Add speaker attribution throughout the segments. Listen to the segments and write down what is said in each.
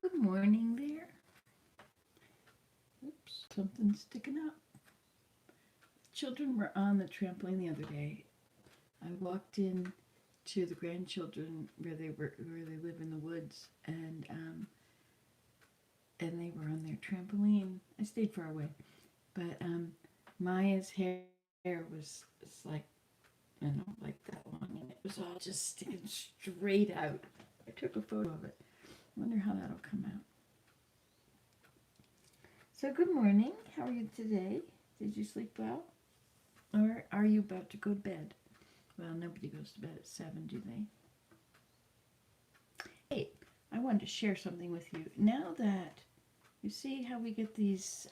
Speaker 1: Good morning there. Oops, something's sticking up. Children were on the trampoline the other day. I walked in to the grandchildren where they live in the woods, and they were on their trampoline. I stayed far away, but Maya's hair was like like that long, and it was all just sticking straight out. I took a photo of it. I wonder how that'll come out. So good morning. How are you today? Did you sleep well? Or are you about to go to bed? Well, nobody goes to bed at 7, do they? Hey, I wanted to share something with you. Now that you see how we get these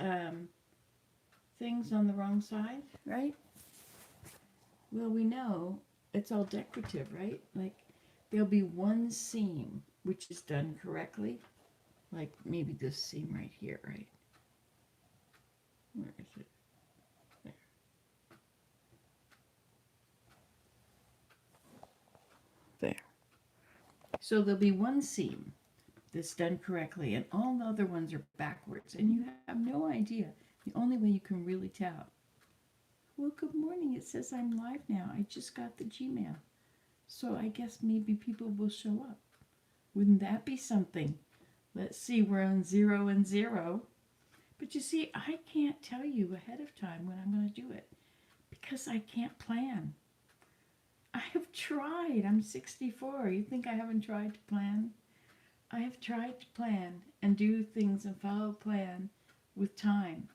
Speaker 1: things on the wrong side, right? Well, we know it's all decorative, right? Like there'll be one seam which is done correctly, like maybe this seam right here, right? Where is it? There. There. So there'll be one seam that's done correctly, and all the other ones are backwards, and you have no idea. The only way you can really tell. Well, good morning. It says I'm live now. I just got the Gmail. So I guess maybe people will show up. Wouldn't that be something? Let's see, we're on 0 and 0. But you see, I can't tell you ahead of time when I'm going to do it because I can't plan. I have tried. I'm 64. You think I haven't tried to plan? I have tried to plan and do things and follow a plan with time.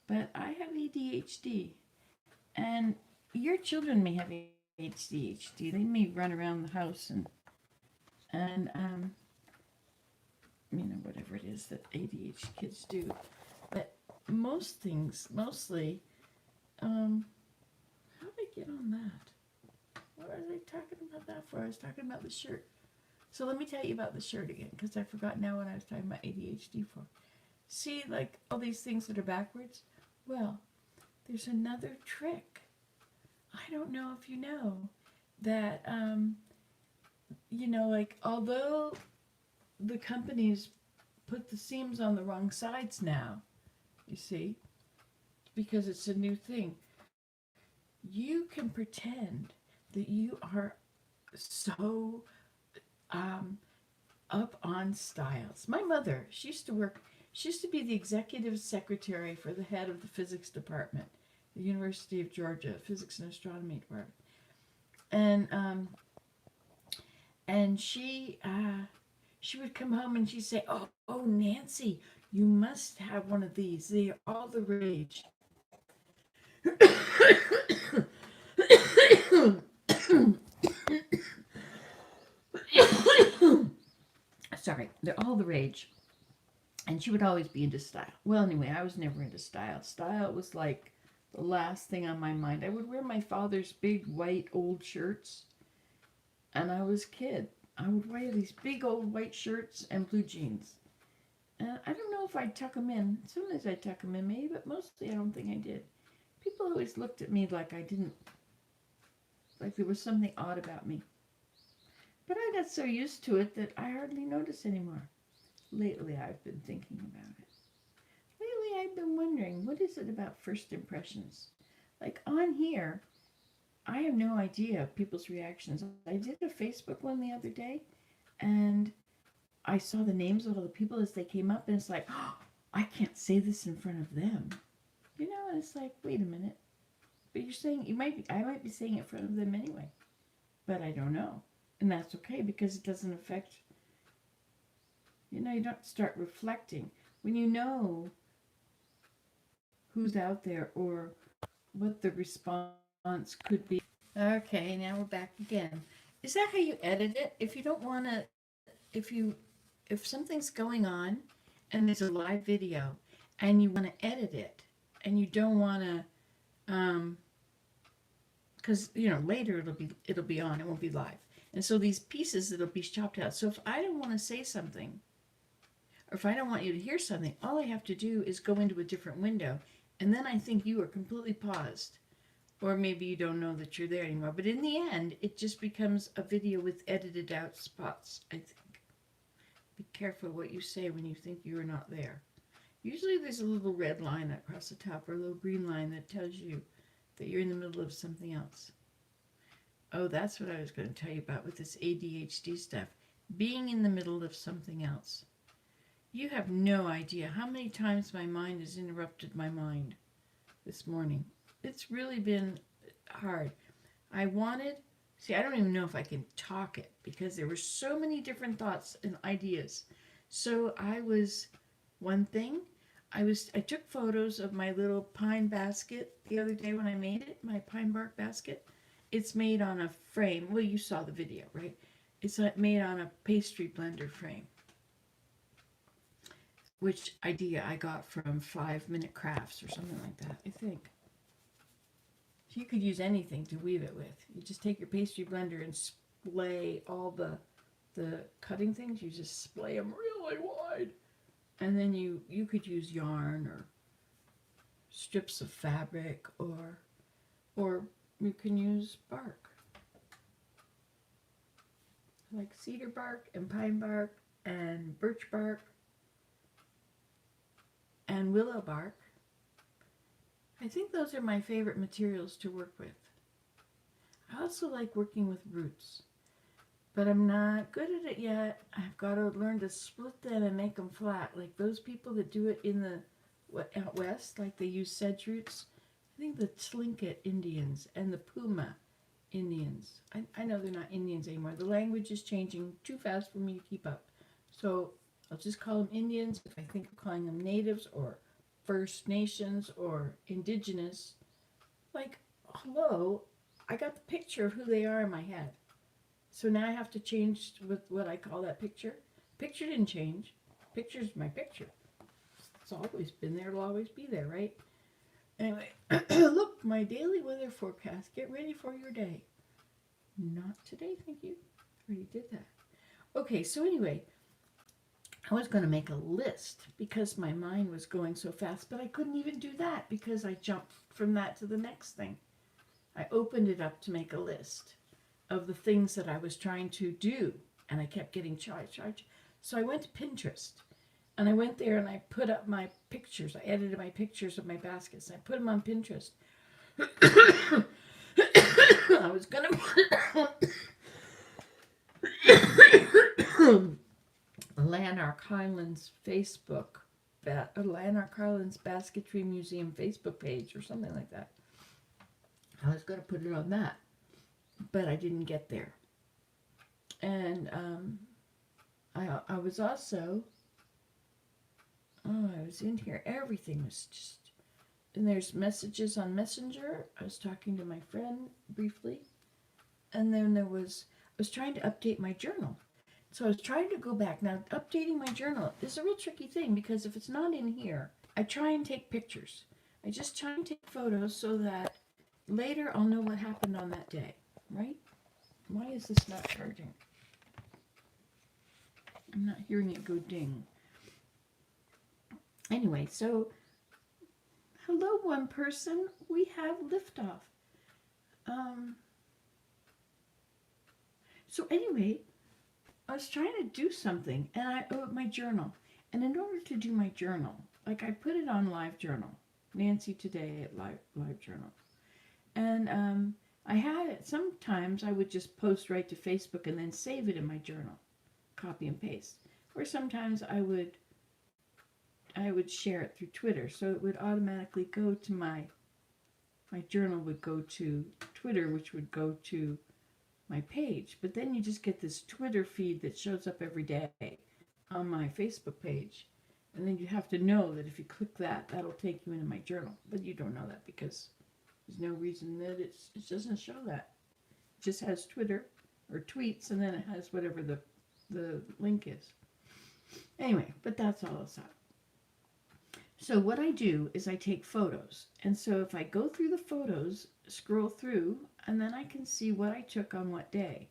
Speaker 1: But I have ADHD. And your children may have ADHD. They may run around the house and whatever it is that ADHD kids do. But mostly, how did I get on that? What was I talking about that for? I was talking about the shirt. So let me tell you about the shirt again, because I forgot now what I was talking about ADHD for. See, like all these things that are backwards? Well, there's another trick. I don't know if you know that, like although the companies put the seams on the wrong sides now, you see, because it's a new thing, you can pretend that you are so up on styles. My mother, she used to be the executive secretary for the head of the physics department, the University of Georgia, physics and astronomy department. And she would come home and she'd say, oh, Nancy, you must have one of these. They are all the rage. Sorry, they're all the rage. And she would always be into style. Well, anyway, I was never into style. Style was like the last thing on my mind. I would wear my father's big white old shirts, and I was a kid. I would wear these big old white shirts and blue jeans. And I don't know if I'd tuck them in. Sometimes I'd tuck them in, maybe, but mostly I don't think I did. People always looked at me like I didn't, like there was something odd about me. But I got so used to it that I hardly notice anymore. Lately, I've been thinking about it. Lately, I've been wondering, what is it about first impressions? Like on here, I have no idea of people's reactions. I did a Facebook one the other day, and I saw the names of all the people as they came up, and it's like, oh, I can't say this in front of them. And it's like, wait a minute. But you're saying, I might be saying it in front of them anyway. But I don't know. And that's okay, because it doesn't affect, you don't start reflecting. When you know who's out there or what the response could be. Okay, now we're back again. Is that how you edit it? If you don't want to, if something's going on and there's a live video and you want to edit it and you don't want to, because later it'll be on, it won't be live, and so these pieces it'll be chopped out. So if I don't want to say something, or if I don't want you to hear something, all I have to do is go into a different window, and then I think you are completely paused. Or maybe you don't know that you're there anymore. But in the end, it just becomes a video with edited out spots, I think. Be careful what you say when you think you are not there. Usually there's a little red line across the top or a little green line that tells you that you're in the middle of something else. Oh, that's what I was going to tell you about with this ADHD stuff. Being in the middle of something else. You have no idea how many times my mind has interrupted my mind this morning. It's really been hard. I don't even know if I can talk it because there were so many different thoughts and ideas. So one thing, I took photos of my little pine basket the other day when I made it, my pine bark basket. It's made on a frame. Well, you saw the video, right? It's made on a pastry blender frame, which idea I got from 5 Minute Crafts or something like that, I think. You could use anything to weave it with. You just take your pastry blender and splay all the cutting things. You just splay them really wide. And then you could use yarn or strips of fabric or you can use bark. Like cedar bark and pine bark and birch bark and willow bark. I think those are my favorite materials to work with. I also like working with roots, but I'm not good at it yet. I've got to learn to split them and make them flat, like those people that do it in the out west, like they use sedge roots. I think the Tlingit Indians and the Puma Indians. I know they're not Indians anymore. The language is changing too fast for me to keep up. So I'll just call them Indians if I think of calling them natives or First Nations or Indigenous. Like, hello, I got the picture of who they are in my head. So now I have to change with what I call that picture. Picture didn't change. Picture's my picture. It's always been there. It'll always be there, right? Anyway, look, my daily weather forecast. Get ready for your day. Not today, thank you. Already did that. Okay, so anyway, I was going to make a list because my mind was going so fast, but I couldn't even do that because I jumped from that to the next thing. I opened it up to make a list of the things that I was trying to do, and I kept getting charged. So I went to Pinterest, and I went there and I put up my pictures. I edited my pictures of my baskets, and I put them on Pinterest. I was going to put Lanark Highlands Facebook, Lanark Highlands Basketry Museum Facebook page or something like that. I was going to put it on that, but I didn't get there. And I was also, I was in here. Everything was just, and there's messages on Messenger. I was talking to my friend briefly. And then I was trying to update my journal. So I was trying to go back. Now, updating my journal is a real tricky thing because if it's not in here, I try and take pictures. I just try and take photos so that later I'll know what happened on that day, right? Why is this not charging? I'm not hearing it go ding. Anyway, so hello, one person. We have liftoff. So anyway, I was trying to do something, and my journal. And in order to do my journal, like I put it on Live Journal, Nancy Today at Live Journal. And I had it, sometimes I would just post right to Facebook and then save it in my journal, copy and paste. Or sometimes I would share it through Twitter, so it would automatically go to my journal would go to Twitter, which would go to my page. But then you just get this Twitter feed that shows up every day on my Facebook page. And then you have to know that if you click that, that'll take you into my journal. But you don't know that because there's no reason that it doesn't show that. It just has Twitter or tweets, and then it has whatever the link is. Anyway, but that's all it's at. So what I do is I take photos. And so if I go through the photos, scroll through, and then I can see what I took on what day.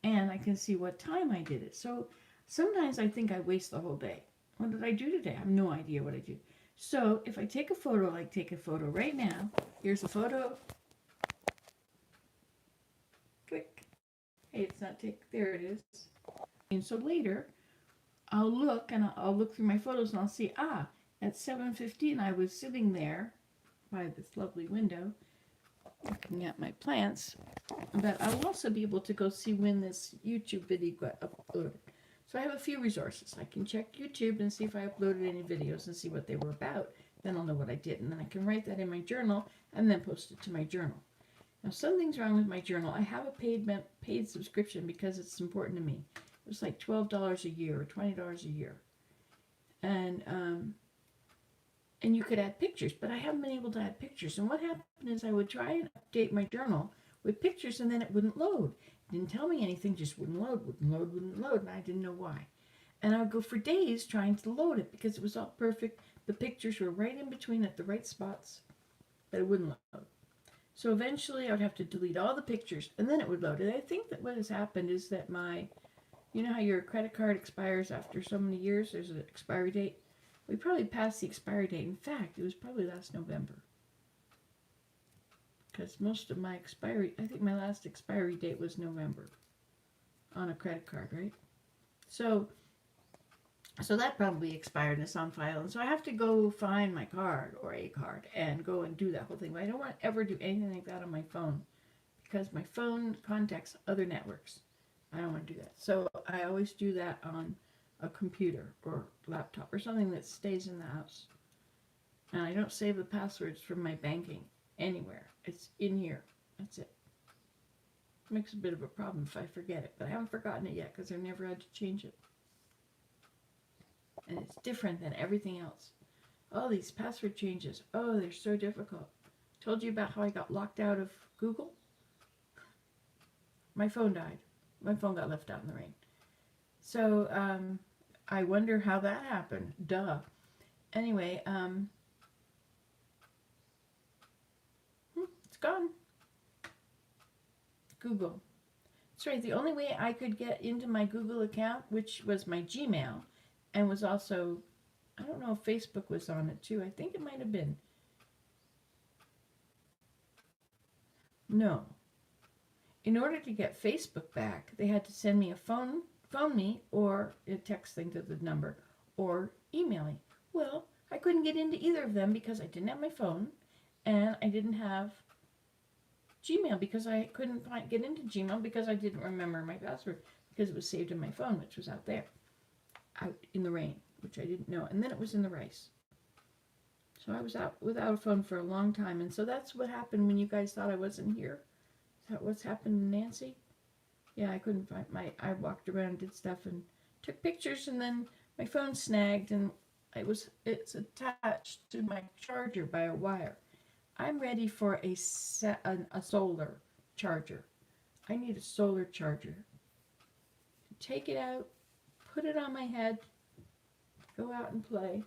Speaker 1: And I can see what time I did it. So sometimes I think I waste the whole day. What did I do today? I have no idea what I did. So if I take a photo, like take a photo right now. Here's a photo. Click. Hey, it's not there it is. And so later, I'll look and I'll look through my photos and I'll see, at 7:15 I was sitting there by this lovely window looking at my plants. But I'll also be able to go see when this YouTube video got uploaded. So I have a few resources. I can check YouTube and see if I uploaded any videos and see what they were about. Then I'll know what I did. And then I can write that in my journal and then post it to my journal. Now, something's wrong with my journal. I have a paid subscription because it's important to me. It was like $12 a year or $20 a year. And you could add pictures, but I haven't been able to add pictures. And what happened is I would try and update my journal with pictures, and then it wouldn't load. It didn't tell me anything, just wouldn't load, and I didn't know why. And I would go for days trying to load it because it was all perfect. The pictures were right in between at the right spots, but it wouldn't load. So eventually I would have to delete all the pictures, and then it would load. And I think that what has happened is that you know how your credit card expires after so many years? There's an expiry date. We probably passed the expiry date. In fact, it was probably last November. Because most of my I think my last expiry date was November on a credit card, right? So that probably expired and it's on file. And so I have to go find my card or a card and go and do that whole thing. But I don't want to ever do anything like that on my phone because my phone contacts other networks. I don't want to do that. So I always do that on a computer or laptop or something that stays in the house. And I don't save the passwords from my banking anywhere. It's in here. That's it. Makes a bit of a problem if I forget it, but I haven't forgotten it yet because I've never had to change it. And it's different than everything else. All these password changes, they're so difficult. Told you about how I got locked out of Google? My phone died. My phone got left out in the rain. So, I wonder how that happened. Duh. Anyway, it's gone. Google. That's right. The only way I could get into my Google account, which was my Gmail, and was also, I don't know if Facebook was on it too. I think it might have been. No. In order to get Facebook back, they had to send me a phone me, or a text thing to the number, or email me. Well, I couldn't get into either of them because I didn't have my phone, and I didn't have Gmail because I couldn't get into Gmail because I didn't remember my password because it was saved in my phone, which was out there, out in the rain, which I didn't know. And then it was in the rice. So I was out without a phone for a long time. And so that's what happened when you guys thought I wasn't here. Is that what's happened to Nancy? Yeah, I couldn't find I walked around, did stuff, and took pictures, and then my phone snagged, and it's attached to my charger by a wire. I'm ready for a solar charger. I need a solar charger. Take it out, put it on my head, go out and play.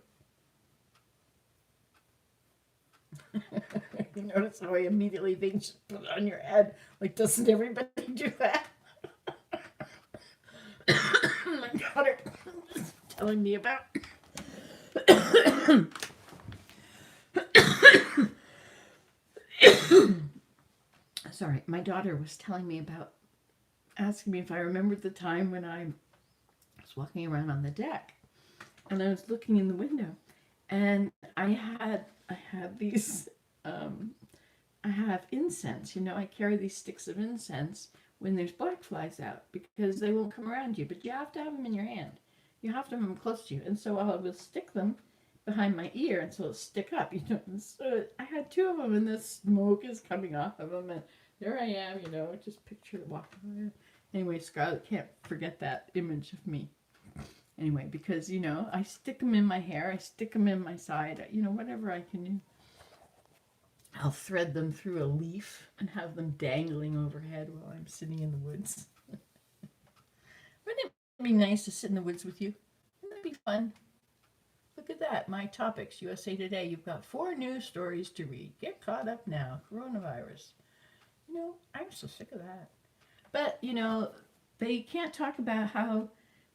Speaker 1: You notice how I immediately think you should put it on your head. Like, doesn't everybody do that? My daughter is telling me about. Sorry, my daughter was telling me about, asking me if I remembered the time when I was walking around on the deck and I was looking in the window, and I had these, I have incense, I carry these sticks of incense when there's black flies out because they won't come around you, but you have to have them in your hand. You have to have them close to you. And so I will stick them behind my ear and so it'll stick up, And so I had two of them and the smoke is coming off of them and there I am, just picture walking around. Anyway, Scarlett can't forget that image of me. Anyway, because, I stick them in my hair, I stick them in my side, whatever I can do. I'll thread them through a leaf and have them dangling overhead while I'm sitting in the woods. Wouldn't it be nice to sit in the woods with you? Wouldn't that be fun? Look at that, my topics, USA Today. You've got 4 news stories to read. Get caught up now, coronavirus. I'm so sick of that. But, they can't talk about how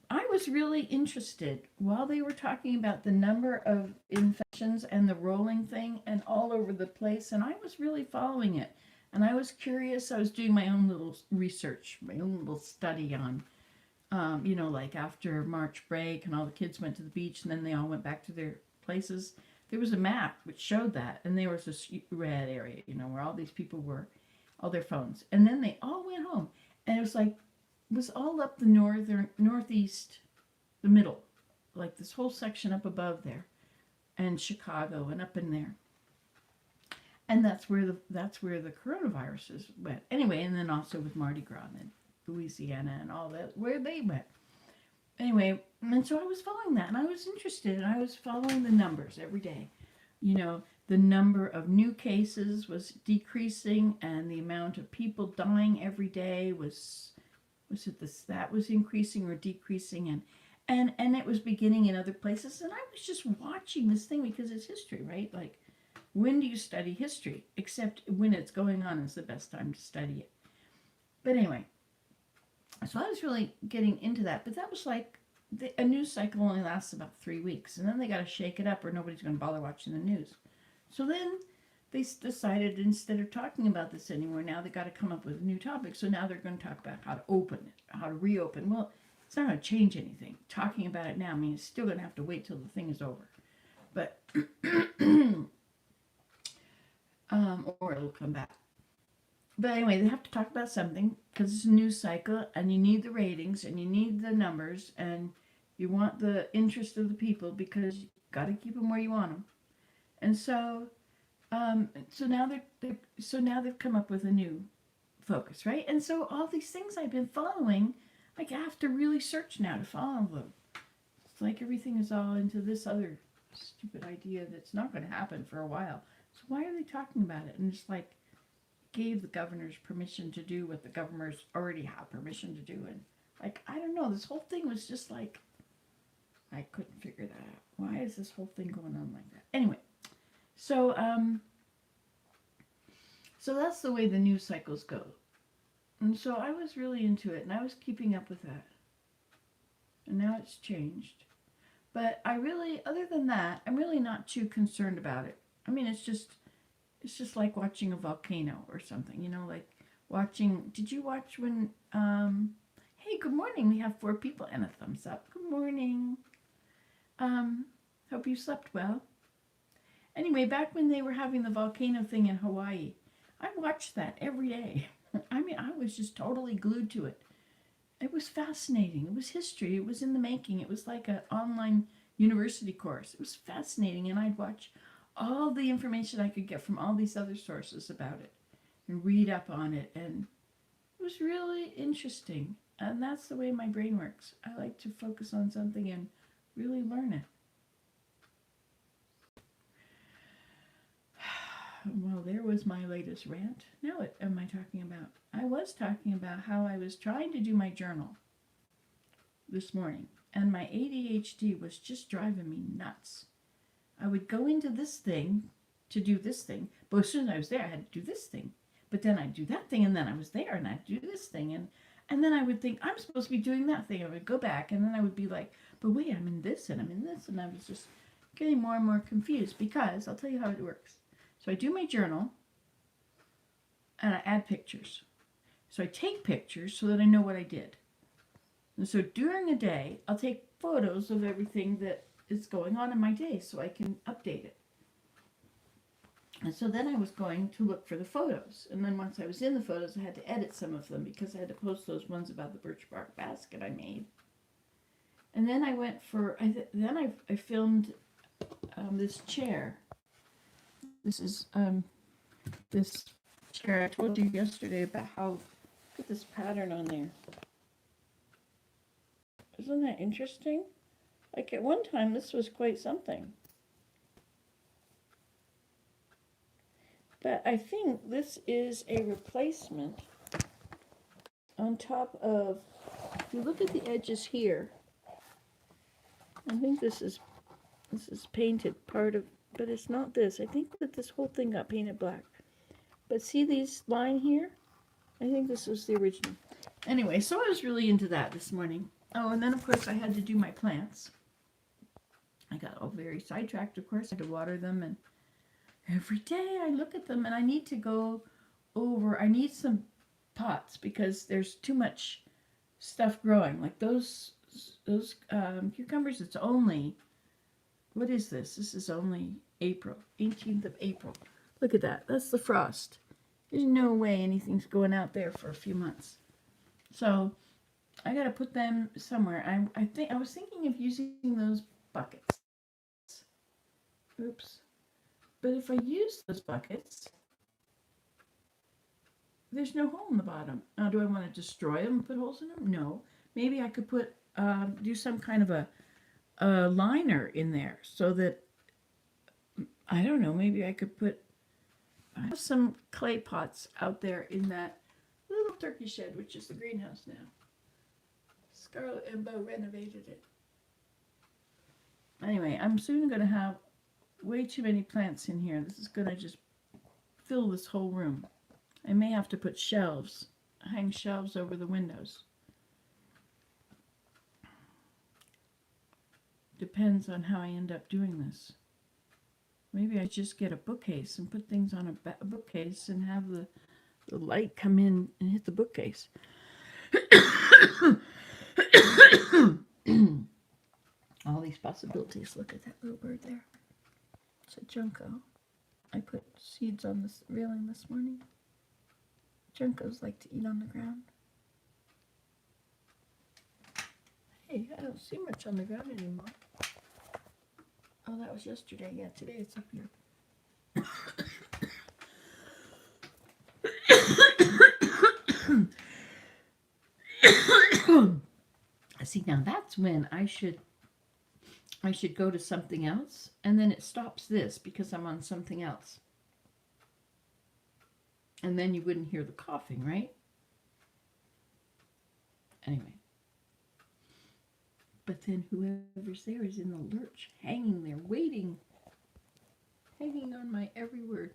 Speaker 1: I was really interested while they were talking about the number of infections and the rolling thing and all over the place, and I was really following it. And I was curious. I was doing my own little research, my own little study on You know, like after March break and all the kids went to the beach and then they all went back to their places. There was a map which showed that, and there was this red area, you know, where all these people were, all their phones. And then they all went home, and it was like, it was all up the northeast, the middle, like this whole section up above there, and Chicago and up in there. And that's where the coronaviruses went. Anyway, and then also with Mardi Gras and Louisiana and all that, where they went. Anyway, and so I was following that, and I was interested, and I was following the numbers every day. You know, the number of new cases was decreasing, and the amount of people dying every day was it this that was increasing or decreasing, and it was beginning in other places, and I was just watching this thing because it's history, right? Like, when do you study history? Except when it's going on is the best time to study it. But anyway, so I was really getting into that, but that was like a news cycle only lasts about 3 weeks, and then they got to shake it up or nobody's going to bother watching the news. So then they decided instead of talking about this anymore, now they got to come up with a new topic. So now they're going to talk about how to open it, how to reopen. Well, it's not going to change anything. Talking about it now means it's still going to have to wait till the thing is over. But, or it'll come back. But anyway, they have to talk about something because it's a news cycle, and you need the ratings, and you need the numbers, and you want the interest of the people because you got to keep them where you want them. And so, so now they've come up with a new focus, right? And so all these things I've been following, like I have to really search now to follow them. It's like everything is all into this other stupid idea that's not going to happen for a while. So why are they talking about it? And it's like, gave the governors permission to do what the governors already have permission to do, and like, I don't know, this whole thing was just like, I couldn't figure that out. Why is this whole thing going on like that? Anyway, so so that's the way the news cycles go, and so I was really into it, and I was keeping up with that, and now it's changed. But I really, other than that, I'm really not too concerned about it. I mean, it's just like watching a volcano or something, you know, like watching, did you watch when, hey, good morning, we have 4 people and a thumbs up. Good morning. Hope you slept well. Anyway, back when they were having the volcano thing in Hawaii, I watched that every day. I mean, I was just totally glued to it. It was fascinating. It was history. It was in the making. It was like an online university course. It was fascinating, and I'd watch all the information I could get from all these other sources about it and read up on it, and it was really interesting. And that's the way my brain works. I like to focus on something and really learn it. Well, there was my latest rant. Now what am I talking about? I was talking about how I was trying to do my journal this morning, and my ADHD was just driving me nuts. I would go into this thing to do this thing, but as soon as I was there, I had to do this thing. But then I'd do that thing, and then I was there, and I'd do this thing, and then I would think, I'm supposed to be doing that thing. I would go back, and then I would be like, but wait, I'm in this, and I'm in this, and I was just getting more and more confused, because I'll tell you how it works. So I do my journal, and I add pictures. So I take pictures so that I know what I did. And so during a day, I'll take photos of everything that is going on in my day so I can update it. And so then I was going to look for the photos. And then once I was in the photos, I had to edit some of them because I had to post those ones about the birch bark basket I made. And then I went for, I filmed this chair. This is this chair. I told you yesterday about how, look at this pattern on there. Isn't that interesting? Like at one time, this was quite something. But I think this is a replacement on top of, if you look at the edges here, I think this is painted part of, but it's not this. I think that this whole thing got painted black. But see these line here? I think this was the original. Anyway, so I was really into that this morning. Oh, and then of course I had to do my plants. I got all very sidetracked, of course. I had to water them, and every day I look at them, and I need to go over, I need some pots because there's too much stuff growing. Like those cucumbers, it's only, what is this? This is only April, 18th of April. Look at that. That's the frost. There's no way anything's going out there for a few months. So I got to put them somewhere. I was thinking of using those buckets. Oops. But if I use those buckets, there's no hole in the bottom. Now, do I want to destroy them and put holes in them? No. Maybe I could put do some kind of a liner in there so that, I don't know, maybe I could put, I have some clay pots out there in that little turkey shed, which is the greenhouse now. Scarlett and Bo renovated it. Anyway, I'm soon going to have way too many plants in here. This is going to just fill this whole room. I may have to put shelves, hang shelves over the windows. Depends on how I end up doing this. Maybe I just get a bookcase and put things on a bookcase and have the light come in and hit the bookcase. All these possibilities. Look at that little bird there. It's a junco. I put seeds on this railing this morning. Juncos like to eat on the ground. Hey, I don't see much on the ground anymore. Oh, that was yesterday. Yeah, today it's up here. See, now that's when I should go to something else, and then it stops this because I'm on something else. And then you wouldn't hear the coughing, right? Anyway. But then whoever's there is in the lurch, hanging there, waiting, hanging on my every word.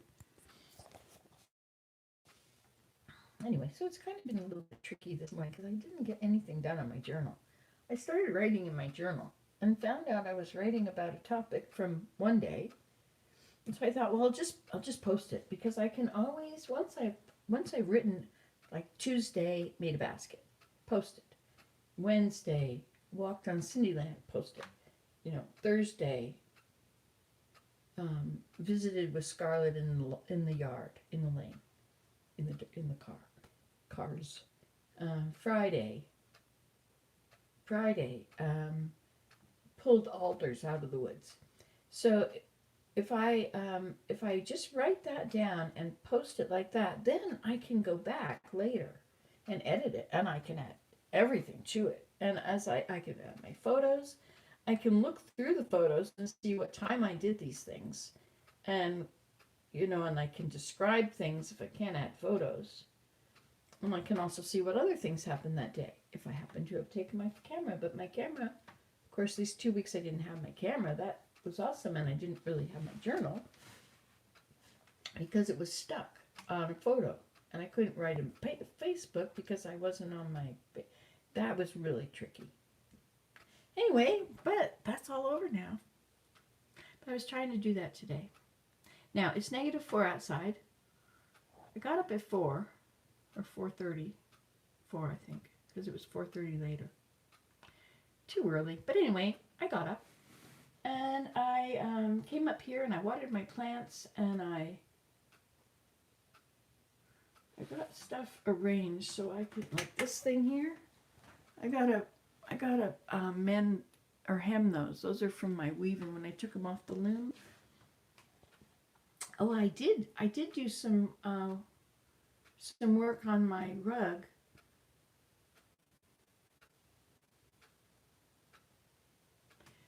Speaker 1: Anyway, so it's kind of been a little bit tricky this morning because I didn't get anything done on my journal. I started writing in my journal and found out I was writing about a topic from one day. And so I thought, well, I'll just post it because I can always, once I've written, like Tuesday, made a basket, post it. Wednesday, walked on Cindyland, post it. Thursday, visited with Scarlett in the yard, in the lane, in the cars. Friday, pulled alders out of the woods. So if I just write that down and post it like that, then I can go back later and edit it, and I can add everything to it. And as I can add my photos, I can look through the photos and see what time I did these things, and and I can describe things if I can't add photos. And I can also see what other things happened that day if I happen to have taken my camera. But my camera, of course, these 2 weeks I didn't have my camera. That was awesome, and I didn't really have my journal because it was stuck on a photo, and I couldn't write in Facebook because I wasn't on my. That was really tricky. Anyway, but that's all over now. But I was trying to do that today. Now it's -4 outside. I got up at 4 or 4:30, 4 I think, because it was 4:30 later. Too early, but anyway, I got up. And I came up here and I watered my plants, and I got stuff arranged so I could, like this thing here. I gotta mend or hem those. Those are from my weaving when I took them off the loom. Oh, I did do some work on my rug.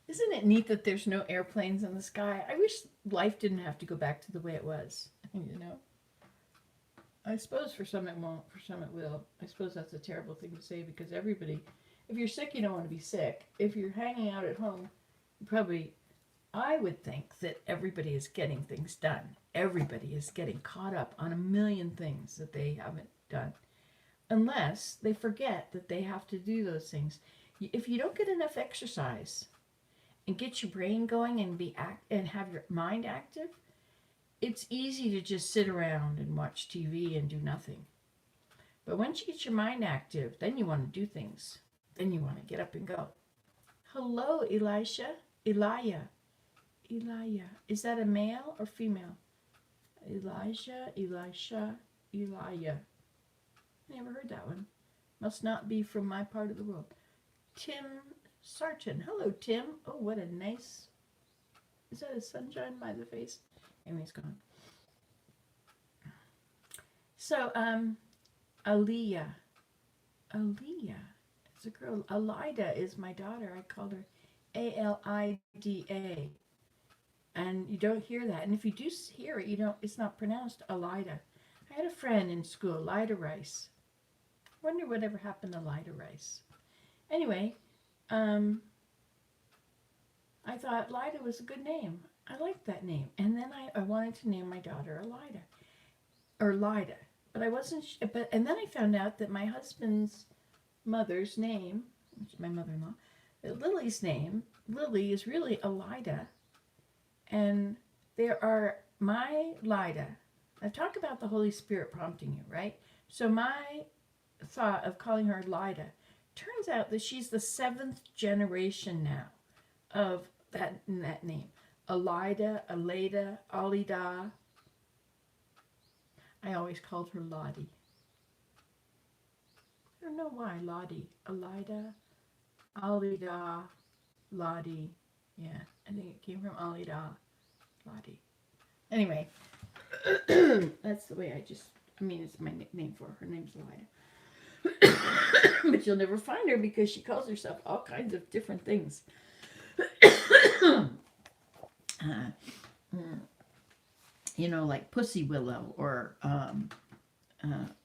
Speaker 1: Isn't it neat that there's no airplanes in the sky? I wish life didn't have to go back to the way it was, I suppose for some it won't, for some it will. I suppose that's a terrible thing to say because everybody, if you're sick, you don't want to be sick. If you're hanging out at home, I would think that everybody is getting things done. Everybody is getting caught up on a million things that they haven't done. Unless they forget that they have to do those things. If you don't get enough exercise and get your brain going and have your mind active, it's easy to just sit around and watch TV and do nothing. But once you get your mind active, then you want to do things. Then you want to get up and go. Hello, Elisha. Elijah. Elijah. Is that a male or female? Elijah, Elisha, Elijah. Never heard that one. Must not be from my part of the world. Tim Sarton. Hello, Tim. Oh, what a nice... Is that a sunshine by the face? Anyway, it's gone. So, Aliyah. Aliyah. It's a girl. Alida is my daughter. I called her Alida. And you don't hear that. And if you do hear it, you don't. It's not pronounced Alida. I had a friend in school, Lida Rice. Wonder whatever happened to Lida Rice. Anyway, I thought Lida was a good name. I liked that name. And then I wanted to name my daughter Alida. Or Lida. But I wasn't, and then I found out that my husband's mother's name, which is my mother-in-law, Lily's name, Lily is really Alida. And there are my Lida. I talk about the Holy Spirit prompting you, right? So my thought of calling her Lida, turns out that she's the 7th generation now of that name. Alida, Aleda, Alida. I always called her Lottie. I don't know why, Lottie. Alida, Alida, Lottie. Yeah, I think it came from Alida, Lottie. Anyway, that's the way it's my nickname for her. Her name's Alida. But you'll never find her because she calls herself all kinds of different things. Like Pussy Willow or I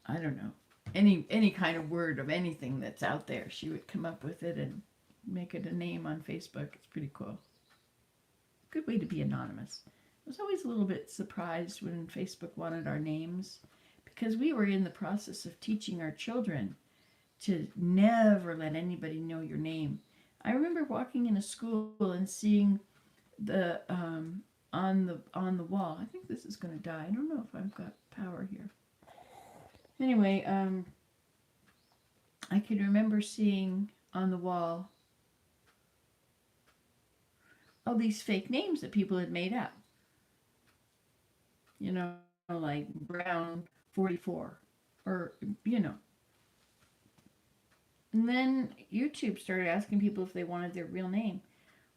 Speaker 1: don't know, any kind of word of anything that's out there. She would come up with it and make it a name on Facebook. It's pretty cool. Good way to be anonymous. I was always a little bit surprised when Facebook wanted our names because we were in the process of teaching our children to never let anybody know your name. I remember walking in a school and seeing the on the wall. I think this is going to die. I don't know if I've got power here. Anyway, I can remember seeing on the wall all these fake names that people had made up. Like Brown 44 or, And then YouTube started asking people if they wanted their real name.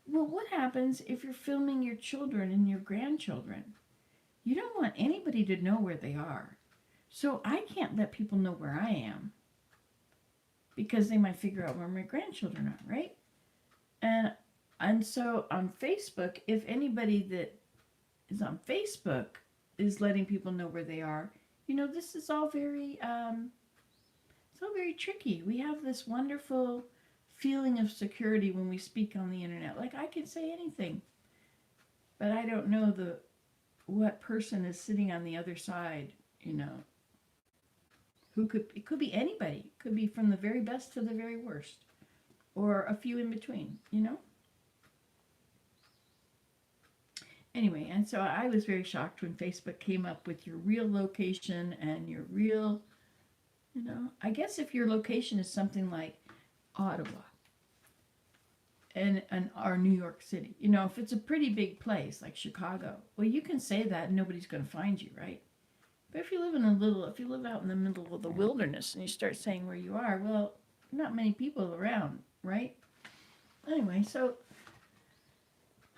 Speaker 1: Well, what happens if you're filming your children and your grandchildren? You don't want anybody to know where they are. So I can't let people know where I am because they might figure out where my grandchildren are, right? And so on Facebook, if anybody that is on Facebook is letting people know where they are, this is all very, it's all very tricky. We have this wonderful feeling of security when we speak on the internet. Like I can say anything, but I don't know what person is sitting on the other side, it could be anybody. It could be from the very best to the very worst, or a few in between, Anyway, and so I was very shocked when Facebook came up with your real location and your real, I guess if your location is something like Ottawa and or New York City, if it's a pretty big place like Chicago, well, you can say that and nobody's going to find you, right? But if you live out in the middle of the wilderness and you start saying where you are, well, not many people around, right? Anyway, so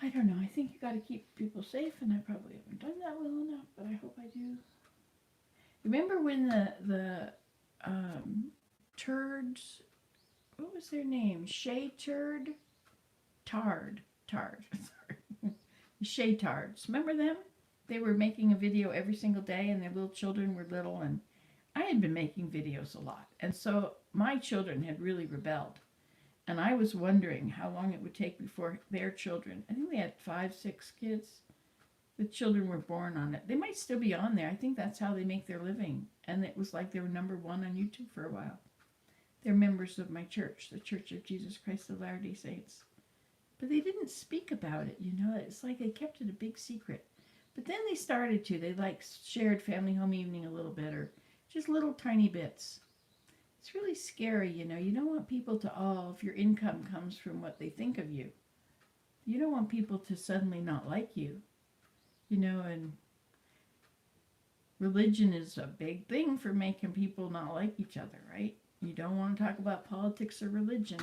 Speaker 1: I don't know. I think you got to keep people safe, and I probably haven't done that well enough, but I hope I do. Remember when the turds, what was their name? Shay Turd? Tard. Sorry. Shay Tards. Remember them? They were making a video every single day, and their little children were little, and I had been making videos a lot. And so my children had really rebelled. And I was wondering how long it would take before their children, I think they had 5, 6 kids, the children were born on it. They might still be on there. I think that's how they make their living. And it was like they were #1 on YouTube for a while. They're members of my church, the Church of Jesus Christ of Latter-day Saints. But they didn't speak about it, It's like they kept it a big secret. But then they started to. They shared Family Home Evening a little bit, or just little tiny bits. It's really scary, you know. You don't want people to all, if your income comes from what they think of you, you don't want people to suddenly not like you, you know, and religion is a big thing for making people not like each other, right? You don't want to talk about politics or religion.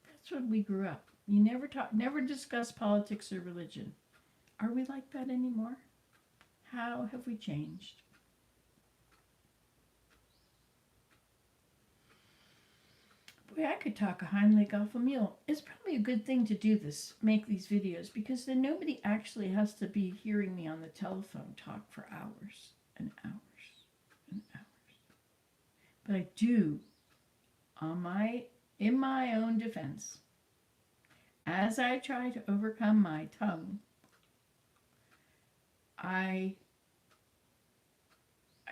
Speaker 1: That's when we grew up. You never discuss politics or religion. Are we like that anymore? How have we changed? Boy, I could talk a hind leg off a mule. It's probably a good thing to do this, make these videos, because then nobody actually has to be hearing me on the telephone talk for hours and hours and hours. But I do, in my own defense, as I try to overcome my tongue, I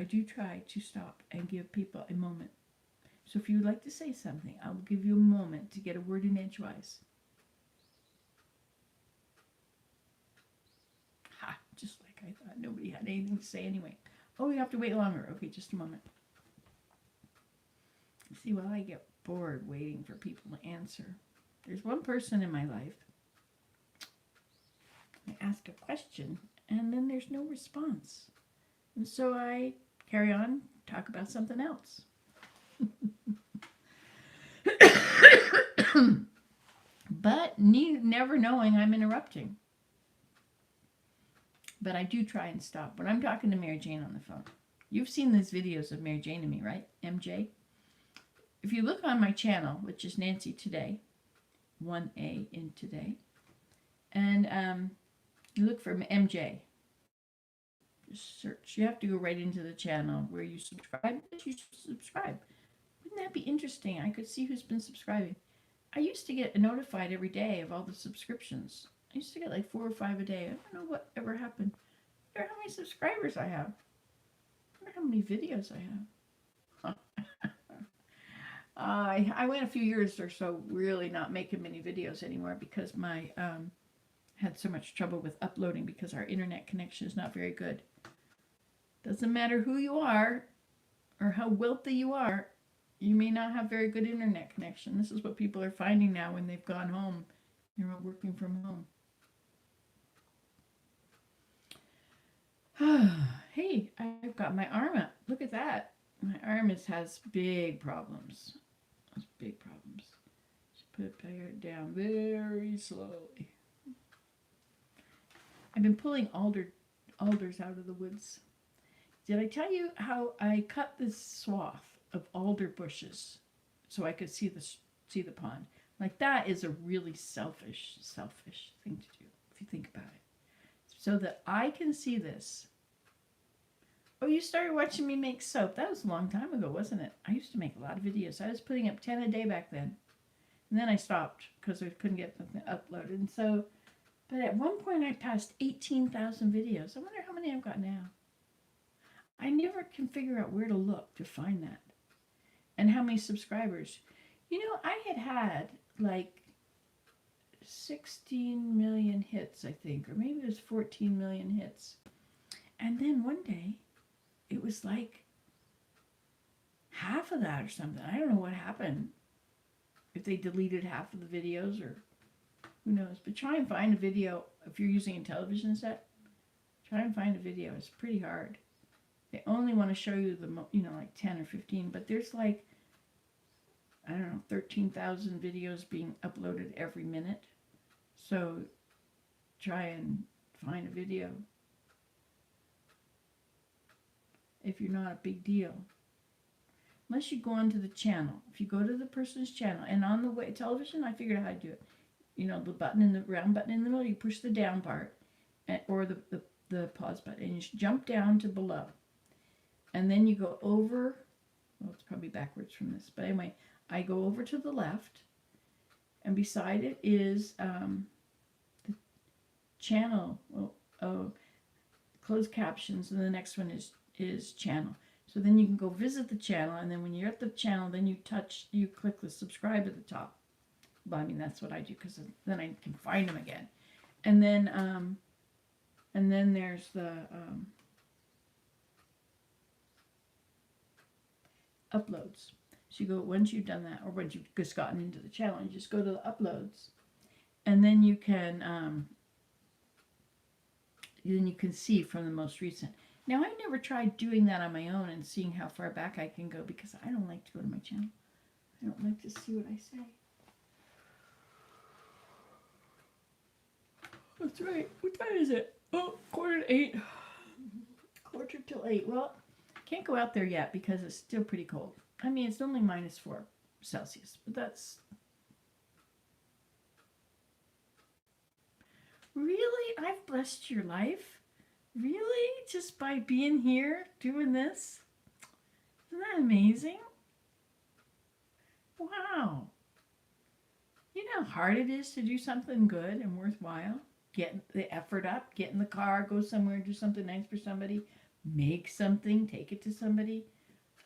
Speaker 1: do try to stop and give people a moment. So if you would like to say something, I will give you a moment to get a word in edgewise. Ha! Just like I thought. Nobody had anything to say anyway. Oh, you have to wait longer. Okay, just a moment. See, while I get bored waiting for people to answer, there's one person in my life. I ask a question, and then there's no response. And so I carry on, talk about something else. But never knowing I'm interrupting. But I do try and stop. When I'm talking to Mary Jane on the phone, you've seen these videos of Mary Jane and me, right? MJ. If you look on my channel, which is Nancy Today, 1A in Today, and you look for MJ, just search. You have to go right into the channel where you subscribe. You subscribe. Wouldn't that be interesting? I could see who's been subscribing. I used to get notified every day of all the subscriptions. I used to get like 4 or 5 a day. I don't know what ever happened. I wonder how many subscribers I have. I wonder how many videos I have. I went a few years or so really not making many videos anymore because my had so much trouble with uploading because our internet connection is not very good. Doesn't matter who you are or how wealthy you are, you may not have very good internet connection. This is what people are finding now when they've gone home. You're working from home. Hey, I've got my arm up. Look at that. My arm has big problems. Has big problems. Just put it down very slowly. I've been pulling alders out of the woods. Did I tell you how I cut this swath of alder bushes so I could see the pond? Like, that is a really selfish thing to do, if you think about it. So that I can see this. Oh, you started watching me make soap. That was a long time ago, wasn't it? I used to make a lot of videos. I was putting up 10 a day back then. And then I stopped because I couldn't get something uploaded. And so, but at one point I passed 18,000 videos. I wonder how many I've got now. I never can figure out where to look to find that. And how many subscribers. You know, I had like 16 million hits, I think. Or maybe it was 14 million hits. And then one day, it was like half of that or something. I don't know what happened. If they deleted half of the videos or who knows. But try and find a video. If you're using a television set, try and find a video. It's pretty hard. They only want to show you the, like 10 or 15. But there's like, I don't know, 13,000 videos being uploaded every minute. So try and find a video. If you're not a big deal. Unless you go onto the channel. If you go to the person's channel, and on the way television, I figured out how to do it. You know, the round button in the middle, you push the down part, or the pause button, and you jump down to below. And then you go over, well, it's probably backwards from this, but anyway, I go over to the left, and beside it is the channel, closed captions, and the next one is channel. So then you can go visit the channel, and then when you're at the channel, then you click the subscribe at the top. Well, I mean, that's what I do, because then I can find them again. And then there's the uploads. So you go, once you've done that, or once you've just gotten into the channel, you just go to the uploads, and then you can see from the most recent. Now, I never tried doing that on my own and seeing how far back I can go because I don't like to go to my channel. I don't like to see what I say. That's right. What time is it? Oh, 7:45. 7:45. Well, can't go out there yet because it's still pretty cold. I mean, it's only -4 Celsius, but that's... Really? I've blessed your life? Really? Just by being here, doing this? Isn't that amazing? Wow. You know how hard it is to do something good and worthwhile? Get the effort up, get in the car, go somewhere, do something nice for somebody, make something, take it to somebody.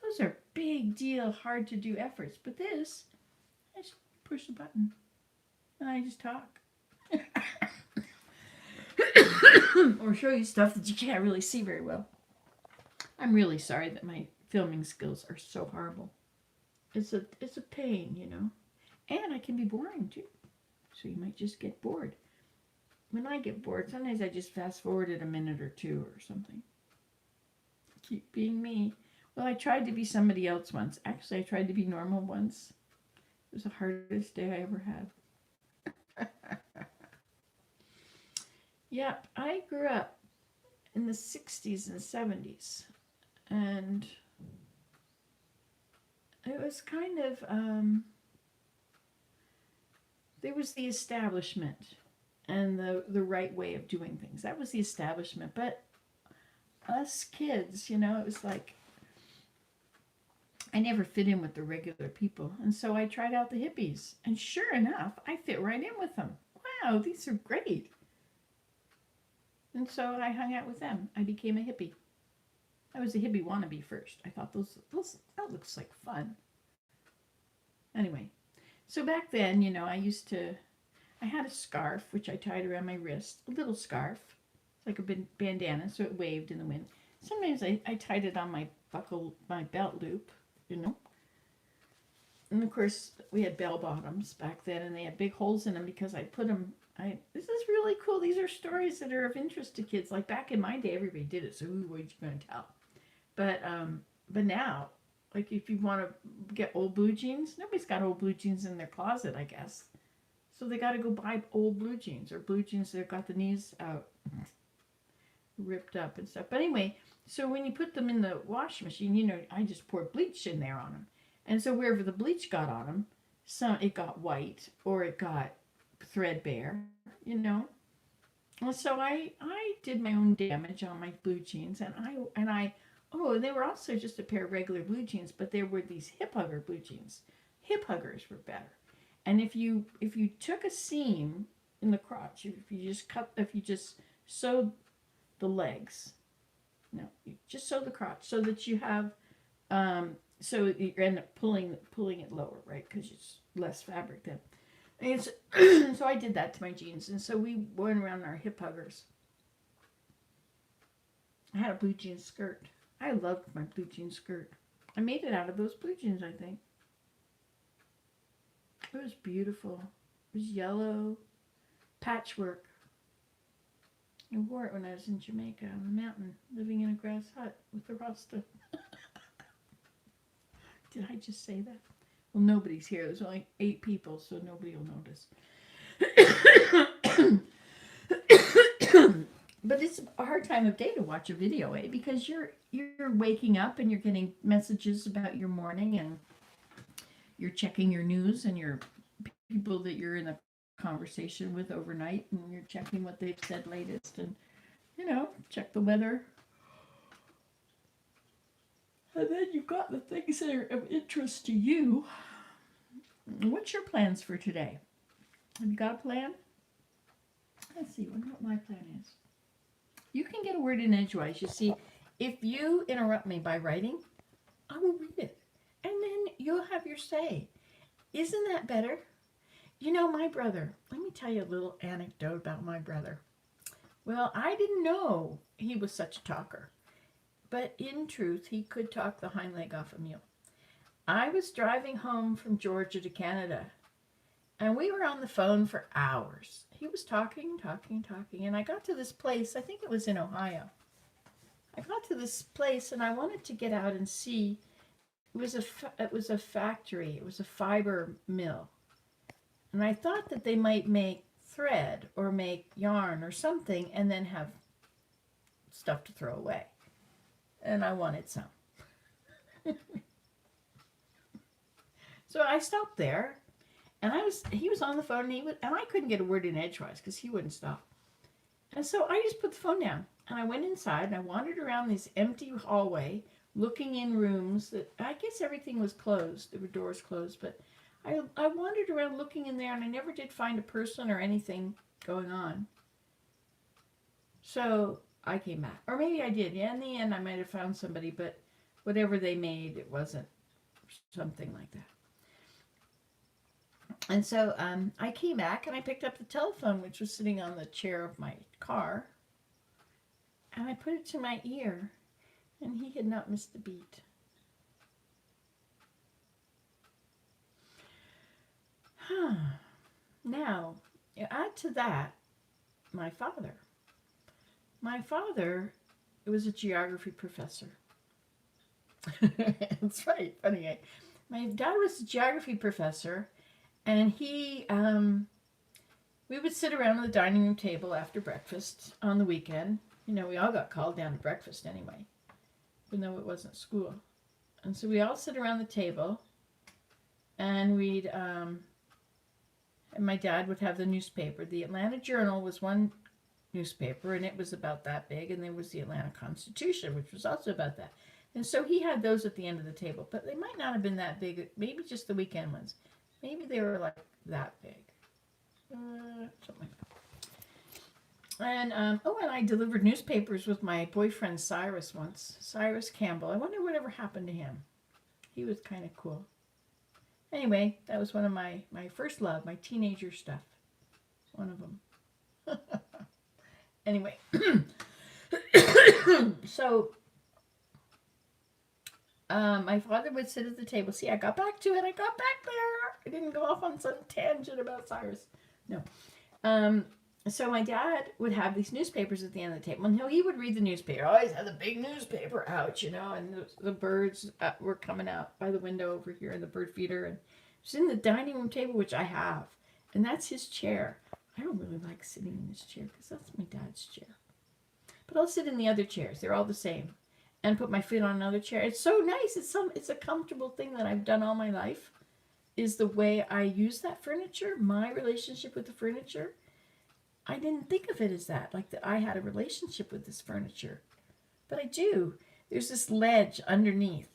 Speaker 1: Those are big deal, hard to do efforts. But this, I just push the button and I just talk. Or show you stuff that you can't really see very well. I'm really sorry that my filming skills are so horrible. It's a pain, you know. And I can be boring too. So you might just get bored. When I get bored, sometimes I just fast forward it a minute or two or something. Keep being me. Well, I tried to be somebody else once. Actually, I tried to be normal once. It was the hardest day I ever had. Yep, I grew up in the 60s and 70s. And it was kind of, there was the establishment and the right way of doing things. That was the establishment. But us kids, you know, it was like, I never fit in with the regular people. And so I tried out the hippies. And sure enough, I fit right in with them. Wow, these are great. And so I hung out with them. I became a hippie. I was a hippie wannabe first. I thought that looks like fun. Anyway, so back then, you know, I had a scarf, which I tied around my wrist, a little scarf, like a bandana, so it waved in the wind. Sometimes I tied it on my belt loop, you know. And of course, we had bell bottoms back then, and they had big holes in them because I put them, this is really cool. These are stories that are of interest to kids. Like back in my day, everybody did it, so who were you going to tell? But now, like if you want to get old blue jeans, nobody's got old blue jeans in their closet, I guess. So they got to go buy old blue jeans or blue jeans that got the knees out, ripped up and stuff. But anyway, so when you put them in the washing machine, you know, I just poured bleach in there on them. And so wherever the bleach got on them, it got white or it got threadbare, you know. And so I did my own damage on my blue jeans, and they were also just a pair of regular blue jeans, but there were these hip hugger blue jeans. Hip huggers were better. And if you took a seam in the crotch, if you just sewed the legs, no, you just sew the crotch so that you have, so you end up pulling it lower, right? Because it's less fabric then. And so I did that to my jeans, and so we went around in our hip huggers. I had a blue jean skirt. I loved my blue jean skirt. I made it out of those blue jeans, I think. It was beautiful. It was yellow, patchwork. I wore it when I was in Jamaica on the mountain, living in a grass hut with a Rasta. Did I just say that? Well, nobody's here. There's only 8 people, so nobody will notice. But it's a hard time of day to watch a video, because you're waking up and you're getting messages about your morning, and you're checking your news and your people that you're in a conversation with overnight, and you're checking what they've said latest, and you know, check the weather. And then you've got the things that are of interest to you. What's your plans for today? Have you got a plan? Let's see, wonder what my plan is. You can get a word in edgewise. You see, if you interrupt me by writing, I will read it. And then you'll have your say. Isn't that better? You know, my brother, let me tell you a little anecdote about my brother. Well, I didn't know he was such a talker. But in truth, he could talk the hind leg off a mule. I was driving home from Georgia to Canada, and we were on the phone for hours. He was talking, and I got to this place, I think it was in Ohio. I got to this place, and I wanted to get out and see. It was a factory. It was a fiber mill, and I thought that they might make thread or make yarn or something, and then have stuff to throw away. And I wanted some. So I stopped there, and he was on the phone, and I couldn't get a word in edgewise because he wouldn't stop. And so I just put the phone down, and I went inside, and I wandered around this empty hallway, looking in rooms that I guess everything was closed. There were doors closed, but I wandered around looking in there, and I never did find a person or anything going on. So I came back. Or maybe I did. Yeah, in the end, I might have found somebody, but whatever they made, it wasn't something like that. And so I came back, and I picked up the telephone, which was sitting on the chair of my car, and I put it to my ear, and he had not missed a beat. Now, add to that my father. My father was a geography professor. That's right, funny. My dad was a geography professor, and we would sit around the dining room table after breakfast on the weekend. You know, we all got called down to breakfast anyway, even though it wasn't school. And so we all sit around the table, and and my dad would have the newspaper. The Atlanta Journal was one newspaper, and it was about that big, and there was the Atlanta Constitution, which was also about that. And so he had those at the end of the table, but they might not have been that big, maybe just the weekend ones. Maybe they were like that big. Something like that. And, and I delivered newspapers with my boyfriend Cyrus once. Cyrus Campbell. I wonder whatever happened to him. He was kind of cool. Anyway, that was one of my first love, my teenager stuff. One of them. Anyway. So, my father would sit at the table. See, I got back to it. I got back there. I didn't go off on some tangent about Cyrus. No. So my dad would have these newspapers at the end of the table. And he would read the newspaper. I always had the big newspaper out, and the birds were coming out by the window over here in the bird feeder. And it was in the dining room table, which I have. And that's his chair. I don't really like sitting in this chair because that's my dad's chair. But I'll sit in the other chairs. They're all the same. And put my feet on another chair. It's so nice. It's a comfortable thing that I've done all my life, is the way I use that furniture, my relationship with the furniture. I didn't think of it as that, like that I had a relationship with this furniture. But I do. There's this ledge underneath,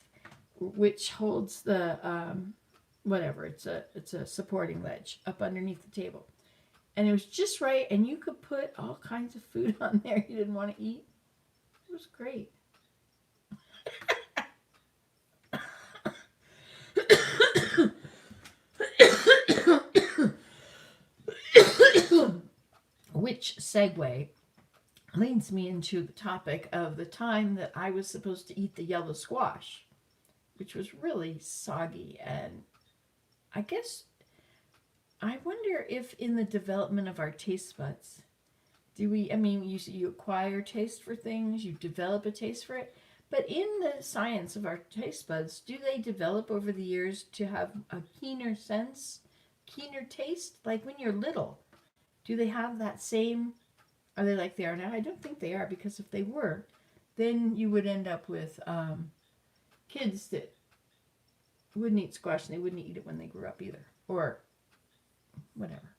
Speaker 1: which holds the, whatever, it's a supporting ledge up underneath the table. And it was just right, and you could put all kinds of food on there you didn't want to eat. It was great. Which segue leads me into the topic of the time that I was supposed to eat the yellow squash, which was really soggy. And I guess I wonder if in the development of our taste buds, you acquire taste for things, you develop a taste for it. But in the science of our taste buds, do they develop over the years to have a keener sense, keener taste? Like when you're little, do they have that same, are they like they are now? I don't think they are, because if they were, then you would end up with kids that wouldn't eat squash, and they wouldn't eat it when they grew up either, or whatever.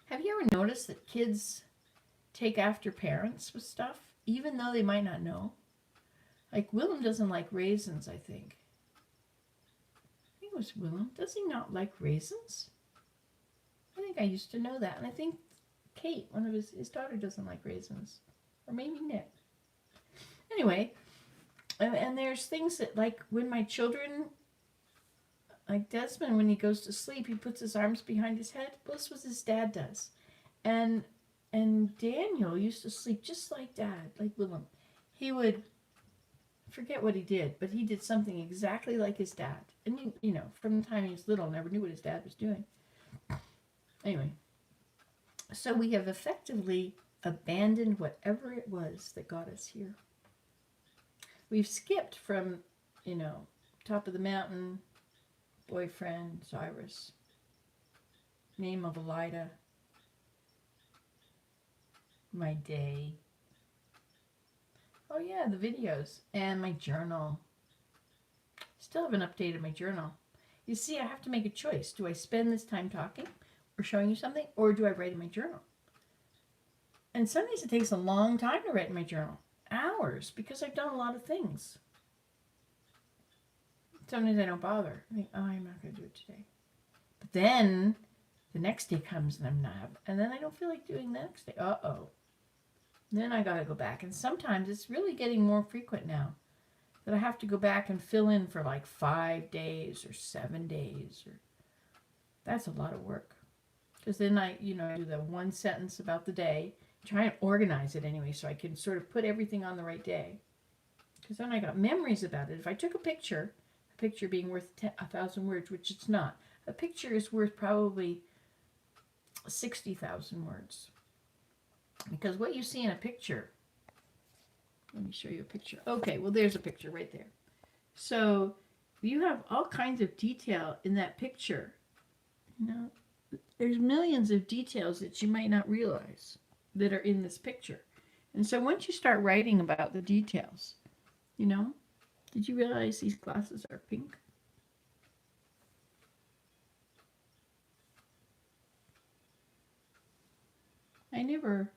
Speaker 1: Have you ever noticed that kids take after parents with stuff, even though they might not know? Like Willem doesn't like raisins, I think. I think it was Willem. Does he not like raisins? I think I used to know that. And I think Kate, one of his daughter, doesn't like raisins. Or maybe Nick. Anyway, and there's things that, like when my children, like Desmond, when he goes to sleep, he puts his arms behind his head. Well, this was his dad does. And Daniel used to sleep just like Dad, like Willem. He would forget what he did, but he did something exactly like his dad. And, you know, from the time he was little, never knew what his dad was doing. Anyway, so we have effectively abandoned whatever it was that got us here. We've skipped from, you know, top of the mountain, boyfriend, Cyrus, name of Elida, my day. Oh yeah, the videos and my journal. Still haven't updated my journal. You see, I have to make a choice. Do I spend this time talking or showing you something, or do I write in my journal? And some days it takes a long time to write in my journal. Hours, because I've done a lot of things. Sometimes I don't bother. I think, oh, I'm not going to do it today. But then the next day comes and I'm not. And then I don't feel like doing the next day. Uh-oh. Then I got to go back. And sometimes it's really getting more frequent now that I have to go back and fill in for like 5 days or 7 days. Or that's a lot of work. Because then I, you know, do the one sentence about the day. Try and organize it anyway so I can sort of put everything on the right day. Because then I got memories about it. If I took a picture being worth 1,000 words, which it's not. A picture is worth probably 60,000 words. Because what you see in a picture, let me show you a picture. Okay, well there's a picture right there. So you have all kinds of detail in that picture. You know, there's millions of details that you might not realize that are in this picture. And so once you start writing about the details, you know, did you realize these glasses are pink? I never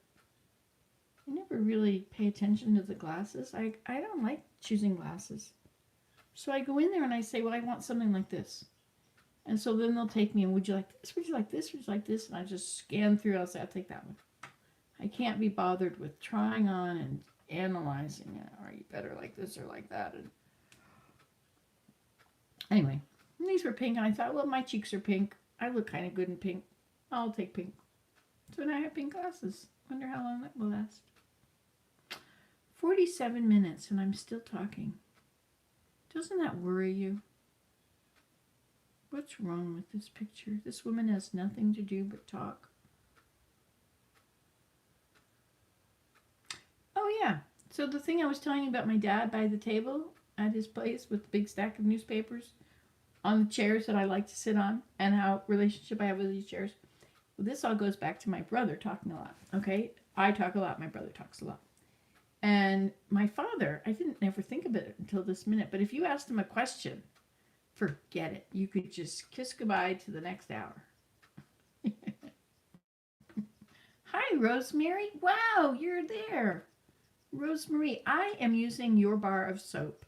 Speaker 1: really pay attention to the glasses. I don't like choosing glasses. So I go in there and I say, well, I want something like this. And so then they'll take me and would you like this? Would you like this? Would you like this? And I just scan through. I'll say, I'll take that one. I can't be bothered with trying on and analyzing it. Are you better like this or like that? And anyway, these were pink. And I thought, well, my cheeks are pink. I look kind of good in pink. I'll take pink. So now I have pink glasses. Wonder how long that will last. 47 minutes and I'm still talking. Doesn't that worry you? What's wrong with this picture? This woman has nothing to do but talk. Oh yeah, so the thing I was telling you about my dad by the table at his place with the big stack of newspapers on the chairs that I like to sit on and how relationship I have with these chairs. Well, this all goes back to my brother talking a lot, okay? I talk a lot, my brother talks a lot. And my father, I didn't ever think of it until this minute, but if you asked him a question, forget it. You could just kiss goodbye to the next hour. Hi, Rosemary. Wow, you're there. Rosemary, I am using your bar of soap.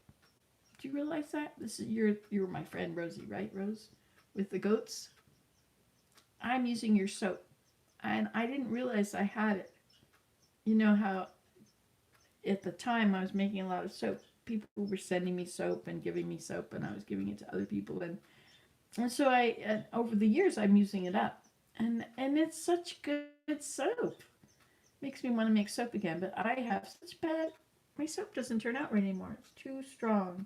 Speaker 1: Do you realize that? This is you're my friend Rosie, right, Rose? With the goats? I'm using your soap. And I didn't realize I had it. You know how at the time I was making a lot of soap. People were sending me soap and giving me soap, and I was giving it to other people. And so over the years, I'm using it up. And it's such good soap. Makes me want to make soap again, but I have such bad, my soap doesn't turn out right anymore. It's too strong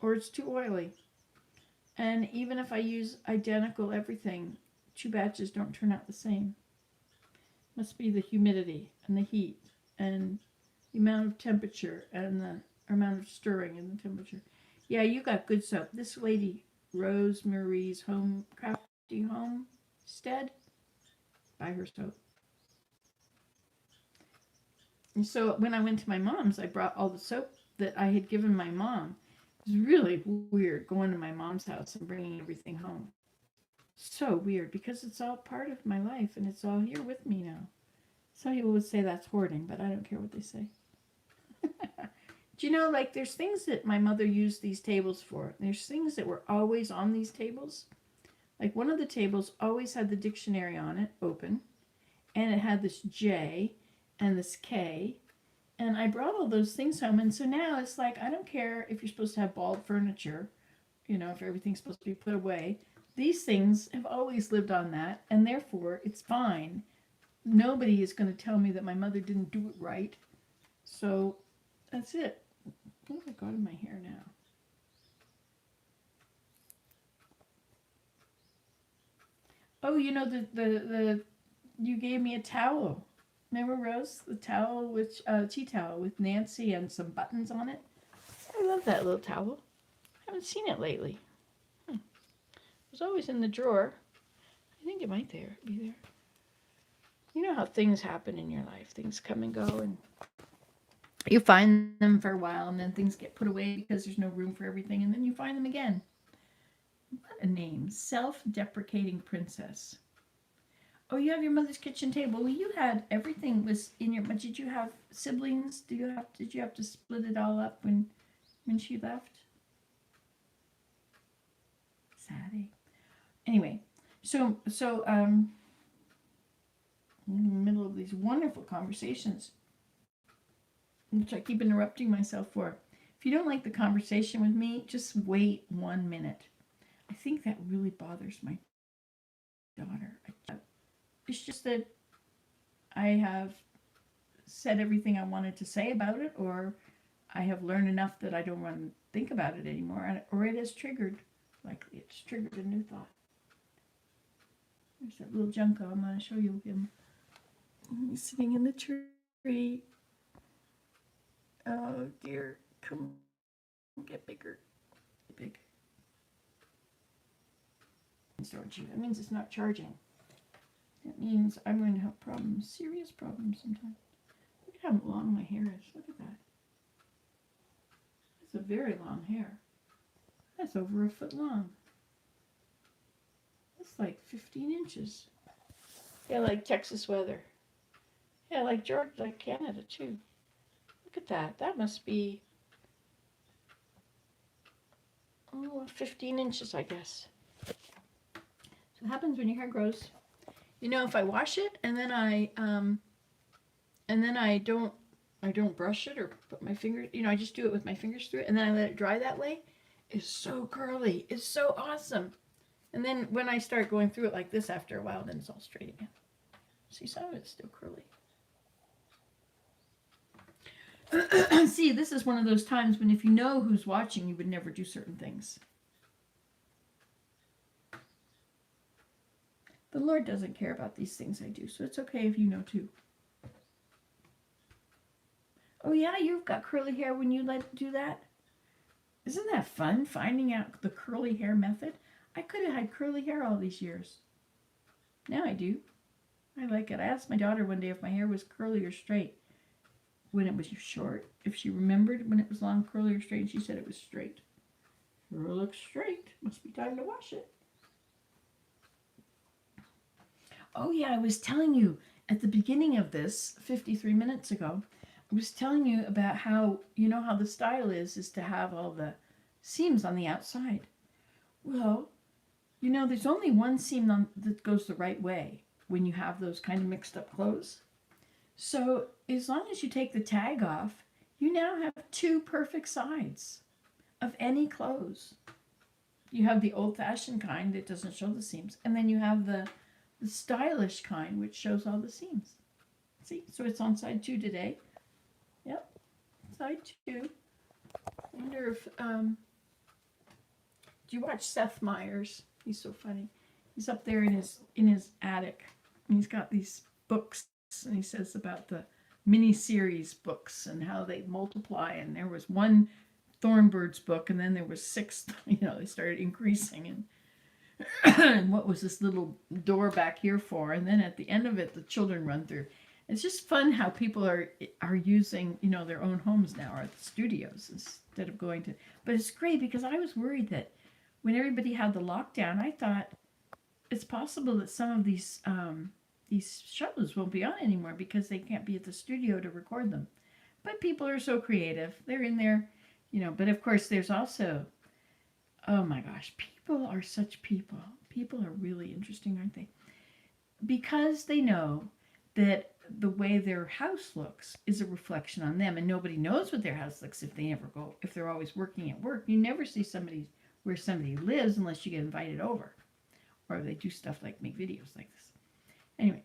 Speaker 1: or it's too oily. And even if I use identical everything, 2 batches don't turn out the same. Must be the humidity and the heat and the amount of temperature and the amount of stirring and the temperature. Yeah, you got good soap. This lady, Rosemarie's Crafty Homestead, buy her soap. And so when I went to my mom's, I brought all the soap that I had given my mom. It was really weird going to my mom's house and bringing everything home. So weird because it's all part of my life and it's all here with me now. Some people would say that's hoarding, but I don't care what they say. Do you know, like there's things that my mother used these tables for. There's things that were always on these tables. Like one of the tables always had the dictionary on it, open, and it had this J and this K, and I brought all those things home, and so now it's like, I don't care if you're supposed to have bald furniture, you know, if everything's supposed to be put away. These things have always lived on that, and therefore it's fine. Nobody is going to tell me that my mother didn't do it right, so that's it. What have I got in my hair now? Oh, you know the you gave me a towel. Remember, Rose? The towel with tea towel with Nancy and some buttons on it. I love that little towel. I haven't seen it lately. It was always in the drawer. I think it might be there. You know how things happen in your life. Things come and go, and you find them for a while, and then things get put away because there's no room for everything, and then you find them again. What a name. Self-deprecating princess. Oh, you have your mother's kitchen table. Well, you had everything was in your. But did you have siblings? Did you have to split it all up when she left? Sad. Anyway, so in the middle of these wonderful conversations, which I keep interrupting myself for. If you don't like the conversation with me, just wait 1 minute. I think that really bothers my daughter. It's just that I have said everything I wanted to say about it, or I have learned enough that I don't want to think about it anymore, or it has triggered, likely it's triggered a new thought. There's that little Junko. I'm going to show you him. He's sitting in the tree. Oh dear, come get bigger. Get big. Don't you? That means it's not charging. That means I'm going to have problems, serious problems sometime. Look at how long my hair is. Look at that. That's a very long hair. That's over 1 foot long. That's like 15 inches. Yeah, like Texas weather. Yeah, like Georgia, like Canada too. Look at that. That must be 15 inches, I guess. So what happens when your hair grows? You know, if I wash it and then I don't brush it or put my fingers, I just do it with my fingers through it and then I let it dry that way, it's so curly. It's so awesome. And then when I start going through it like this after a while, then it's all straight again. See, some of it's still curly. See, this is one of those times when if you know who's watching, you would never do certain things. The Lord doesn't care about these things I do, so it's okay if you know too. Oh yeah, you've got curly hair when you do that? Isn't that fun, finding out the curly hair method? I could have had curly hair all these years. Now I do. I like it. I asked my daughter one day if my hair was curly or straight when it was short. If she remembered when it was long, curly or straight, and she said it was straight. Sure looks straight. Must be time to wash it. Oh yeah, I was telling you at the beginning of this, 53 minutes ago, I was telling you about how, how the style is to have all the seams on the outside. Well, there's only one seam that goes the right way when you have those kind of mixed up clothes. So as long as you take the tag off, you now have 2 perfect sides of any clothes. You have the old-fashioned kind that doesn't show the seams, and then you have the stylish kind which shows all the seams. See, so it's on side 2 today. Yep, side 2. I wonder if do you watch Seth Meyers? He's so funny. He's up there in his attic, and he's got these books, and he says about the mini-series books and how they multiply. And there was one Thornbird's book, and then there was 6. They started increasing, and what was this little door back here for? And then at the end of it, the children run through. It's just fun how people are using their own homes now, or the studios, instead of going to. But it's great because I was worried that when everybody had the lockdown, I thought it's possible that some of these shows won't be on anymore because they can't be at the studio to record them. But people are so creative; they're in there, But of course, there's also, oh my gosh, people are such people. People are really interesting, aren't they? Because they know that the way their house looks is a reflection on them, and nobody knows what their house looks if they're always working at work. You never see where somebody lives unless you get invited over, or they do stuff like make videos like this. Anyway,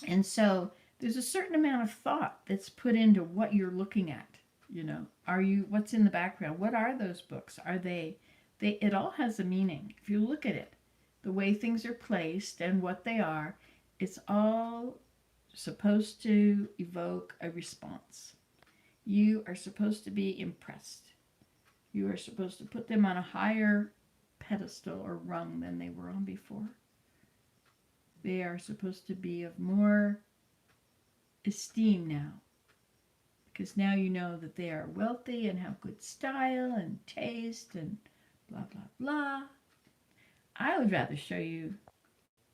Speaker 1: and so there's a certain amount of thought that's put into what you're looking at. You know, are you, what's in the background? What are those books? Are they, it all has a meaning. If you look at it, the way things are placed and what they are, it's all supposed to evoke a response. You are supposed to be impressed. You are supposed to put them on a higher pedestal or rung than they were on before. They are supposed to be of more esteem now, because now you know that they are wealthy and have good style and taste and blah, blah, blah. I would rather show you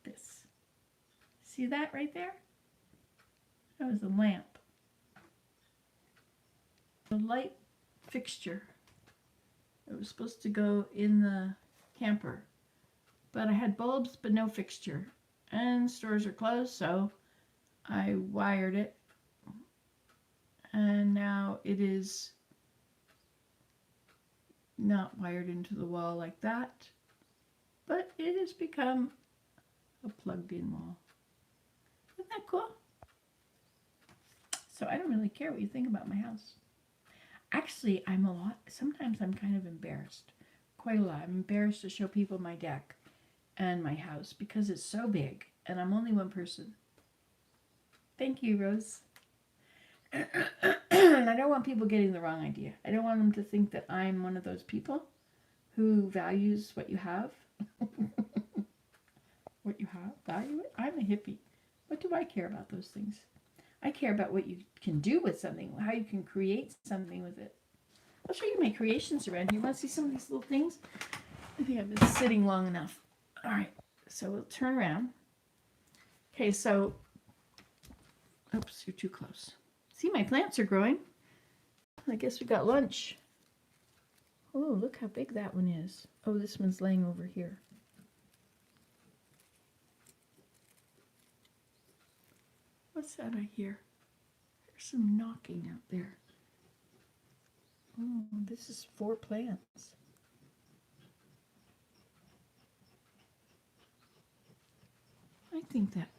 Speaker 1: this. See that right there? That was a lamp. The light fixture. It was supposed to go in the camper, but I had bulbs but no fixture, and stores are closed, so I wired it, and now it is not wired into the wall like that, but it has become a plugged-in wall. Isn't that cool? So I don't really care what you think about my house. Actually, sometimes I'm kind of embarrassed. Quite a lot. I'm embarrassed to show people my deck and my house because it's so big and I'm only one person. Thank you, Rose. And I don't want people getting the wrong idea. I don't want them to think that I'm one of those people who values what you have. What you have, value it. I'm a hippie. What do I care about those things? I care about what you can do with something, how you can create something with it. I'll show you my creations around here. You want to see some of these little things? I think I've been sitting long enough. All right, so we'll turn around. Okay, so, oops, you're too close. See, my plants are growing. I guess we got lunch. Oh, look how big that one is. Oh, this one's laying over here. What's that I hear? There's some knocking out there. Oh, this is 4 plants. I think that.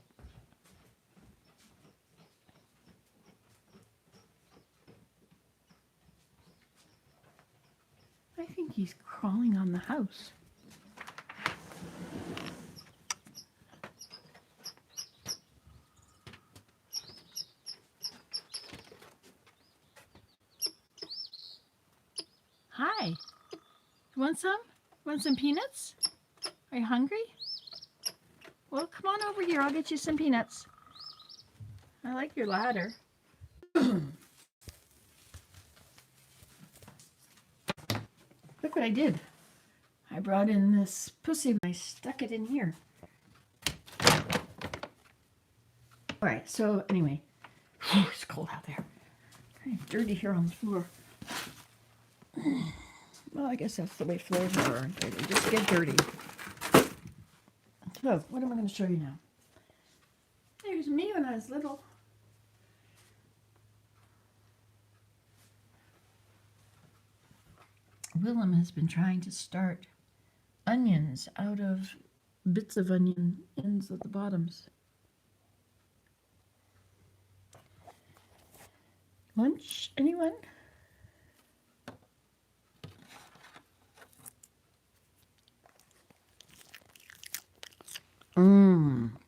Speaker 1: I think he's crawling on the house. Hi. You want some? Want some peanuts? Are you hungry? Well, come on over here. I'll get you some peanuts. I like your ladder. Look what I did. I brought in this pussy. I stuck it in here. All right, so anyway. It's cold out there. Kind of dirty here on the floor. Well, I guess that's the way floors are, aren't they? They just get dirty. So, what am I going to show you now? There's me when I was little. Willem has been trying to start onions out of bits of onion ends at the bottoms. Lunch, anyone?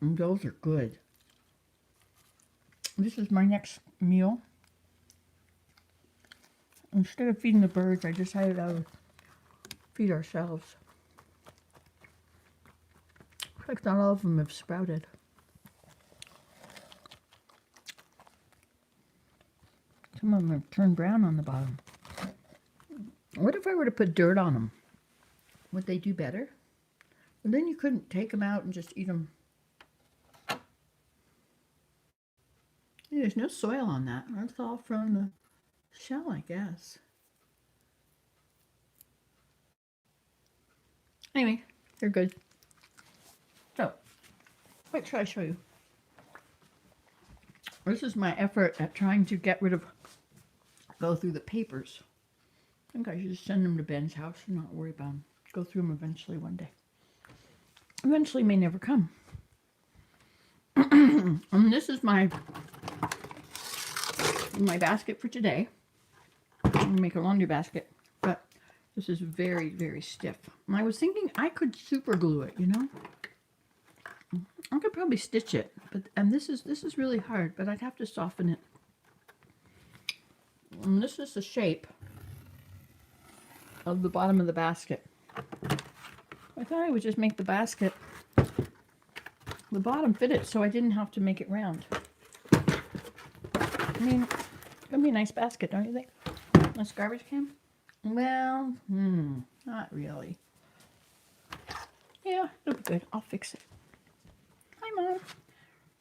Speaker 1: Those are good. This is my next meal. Instead of feeding the birds, I decided I would feed ourselves. Looks like not all of them have sprouted. Some of them have turned brown on the bottom. What if I were to put dirt on them? Would they do better? And then you couldn't take them out and just eat them. Yeah, there's no soil on that. That's all from the shell, I guess. Anyway, they're good. So, what should I show you? This is my effort at trying to get rid of, go through the papers. I think I should just send them to Ben's house and not worry about them. Go through them eventually one day. Eventually may never come. And this is my basket for today. I'm gonna make a laundry basket, but this is very, very stiff. And I was thinking I could super glue it, you know? I could probably stitch it, but this is really hard, but I'd have to soften it. And this is the shape of the bottom of the basket. I thought I would just make the basket, the bottom fit it, so I didn't have to make it round. I mean, it's gonna be a nice basket, don't you think? Nice garbage can? Well, not really. Yeah, it'll be good. I'll fix it. Hi, Mom.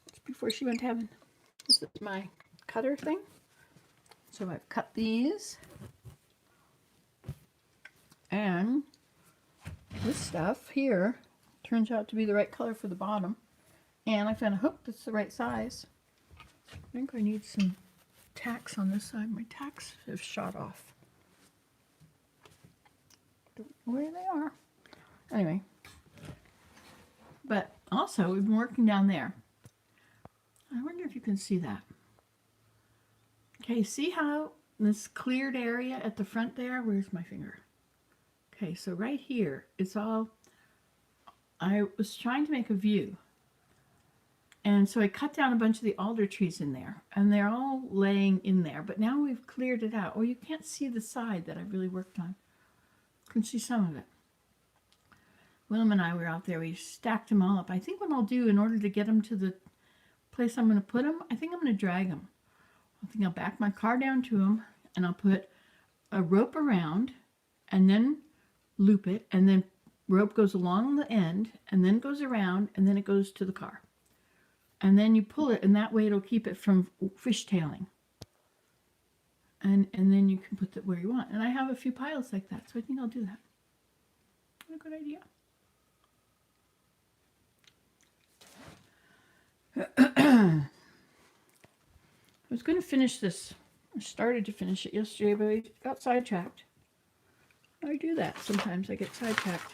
Speaker 1: It's before she went to heaven. This is my cutter thing. So I've cut these. And this stuff here turns out to be the right color for the bottom. And I found a hook that's the right size. I think I need some tacks on this side. My tacks have shot off. Don't know where they are. Anyway. But also, we've been working down there. I wonder if you can see that. Okay, see how this cleared area at the front there? Where's my finger? Okay, so right here, it's all, I was trying to make a view. And so I cut down a bunch of the alder trees in there, and they're all laying in there. But now we've cleared it out. Oh, you can't see the side that I really worked on. You can see some of it. Willem and I were out there. We stacked them all up. I think what I'll do in order to get them to the place I'm going to put them, I think I'm going to drag them. I think I'll back my car down to them, and I'll put a rope around, and then loop it, and then rope goes along the end, and then goes around, and then it goes to the car. And then you pull it, and that way it'll keep it from fishtailing. And then you can put it where you want. And I have a few piles like that, so I think I'll do that. What a good idea. I was going to finish this. I started to finish it yesterday, but I got sidetracked. I do that sometimes. I get sidetracked.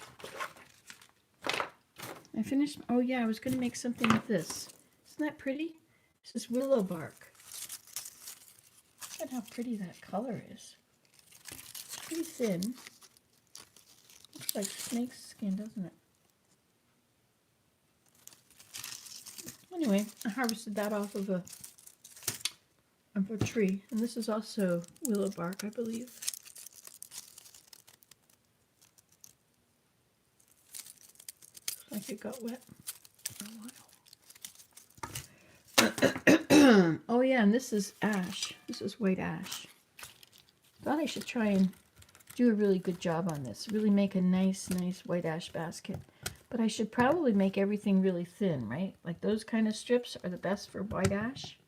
Speaker 1: I finished. Oh yeah, I was going to make something with this. Isn't that pretty? This is willow bark. Look at how pretty that color is. It's pretty thin. Looks like snake skin, doesn't it? Anyway, I harvested that off of a tree, and this is also willow bark, I believe. Looks like it got wet for a while. Oh yeah, and this is ash. This is white ash. Thought I should try and do a really good job on this. Really make a nice white ash basket. But I should probably make everything really thin, right? Like those kind of strips are the best for white ash.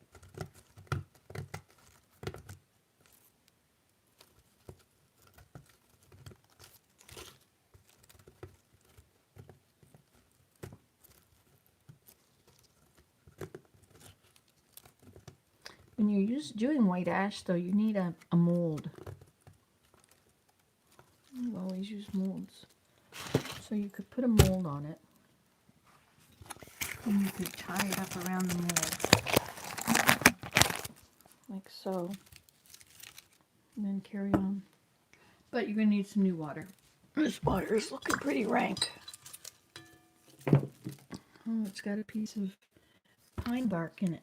Speaker 1: When you're doing white ash, though, you need a mold. You always use molds. So you could put a mold on it. And you could tie it up around the mold. Like so. And then carry on. But you're going to need some new water. This water is looking pretty rank. Oh, it's got a piece of pine bark in it.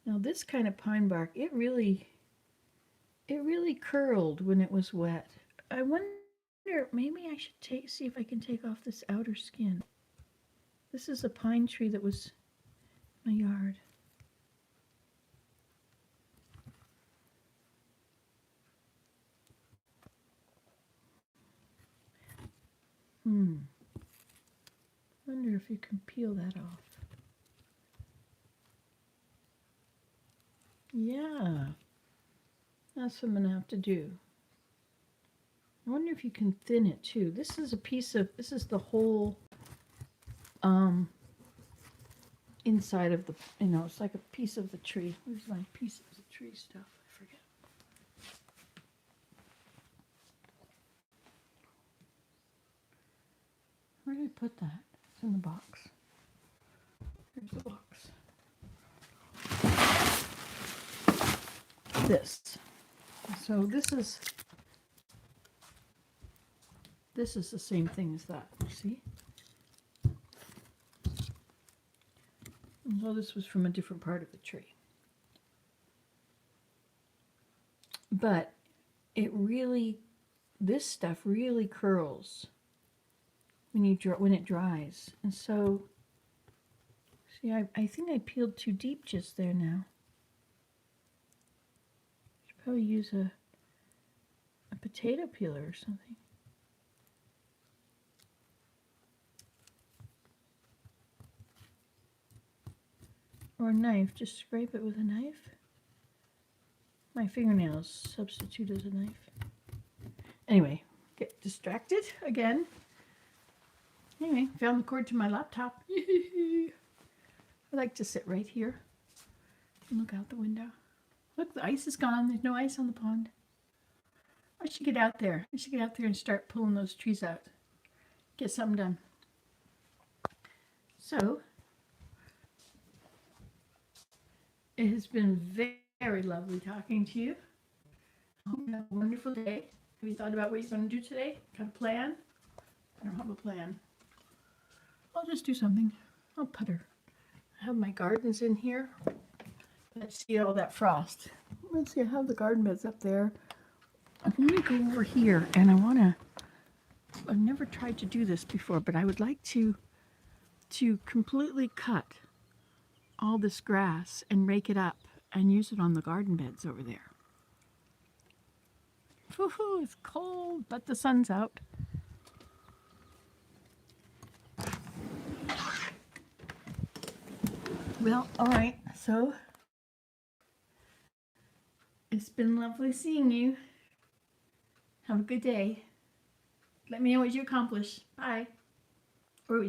Speaker 1: Now this kind of pine bark, it really curled when it was wet. I wonder, maybe I should see if I can take off this outer skin. This is a pine tree that was in my yard. Wonder if you can peel that off. Yeah, that's what I'm gonna have to do. I wonder if you can thin it too. This is a piece of, this is the whole inside of the, you know, it's like a piece of the tree. Where's my piece of the tree stuff? I forget. Where did I put that? It's in the box. Here's the box. This. So this is the same thing as that, see? And so this was from a different part of the tree. But it really, this stuff really curls when it dries. And so, see, I think I peeled too deep just there now. Should probably use a potato peeler or something. Or a knife, just scrape it with a knife. My fingernails substitute as a knife. Anyway, get distracted again. Anyway, found the cord to my laptop. I like to sit right here and look out the window. Look, the ice is gone. There's no ice on the pond. I should get out there. I should get out there and start pulling those trees out. Get something done. So, it has been very lovely talking to you. I hope you have a wonderful day. Have you thought about what you're going to do today? Got a plan? I don't have a plan. I'll just do something. I'll putter. I have my gardens in here. Let's see all that frost. Let's see, I have the garden beds up there. I want to go over here and I've never tried to do this before, but I would like to completely cut all this grass and rake it up and use it on the garden beds over there. Woohoo, it's cold, but the sun's out. Well, all right, so it's been lovely seeing you. Have a good day. Let me know what you accomplish. Bye.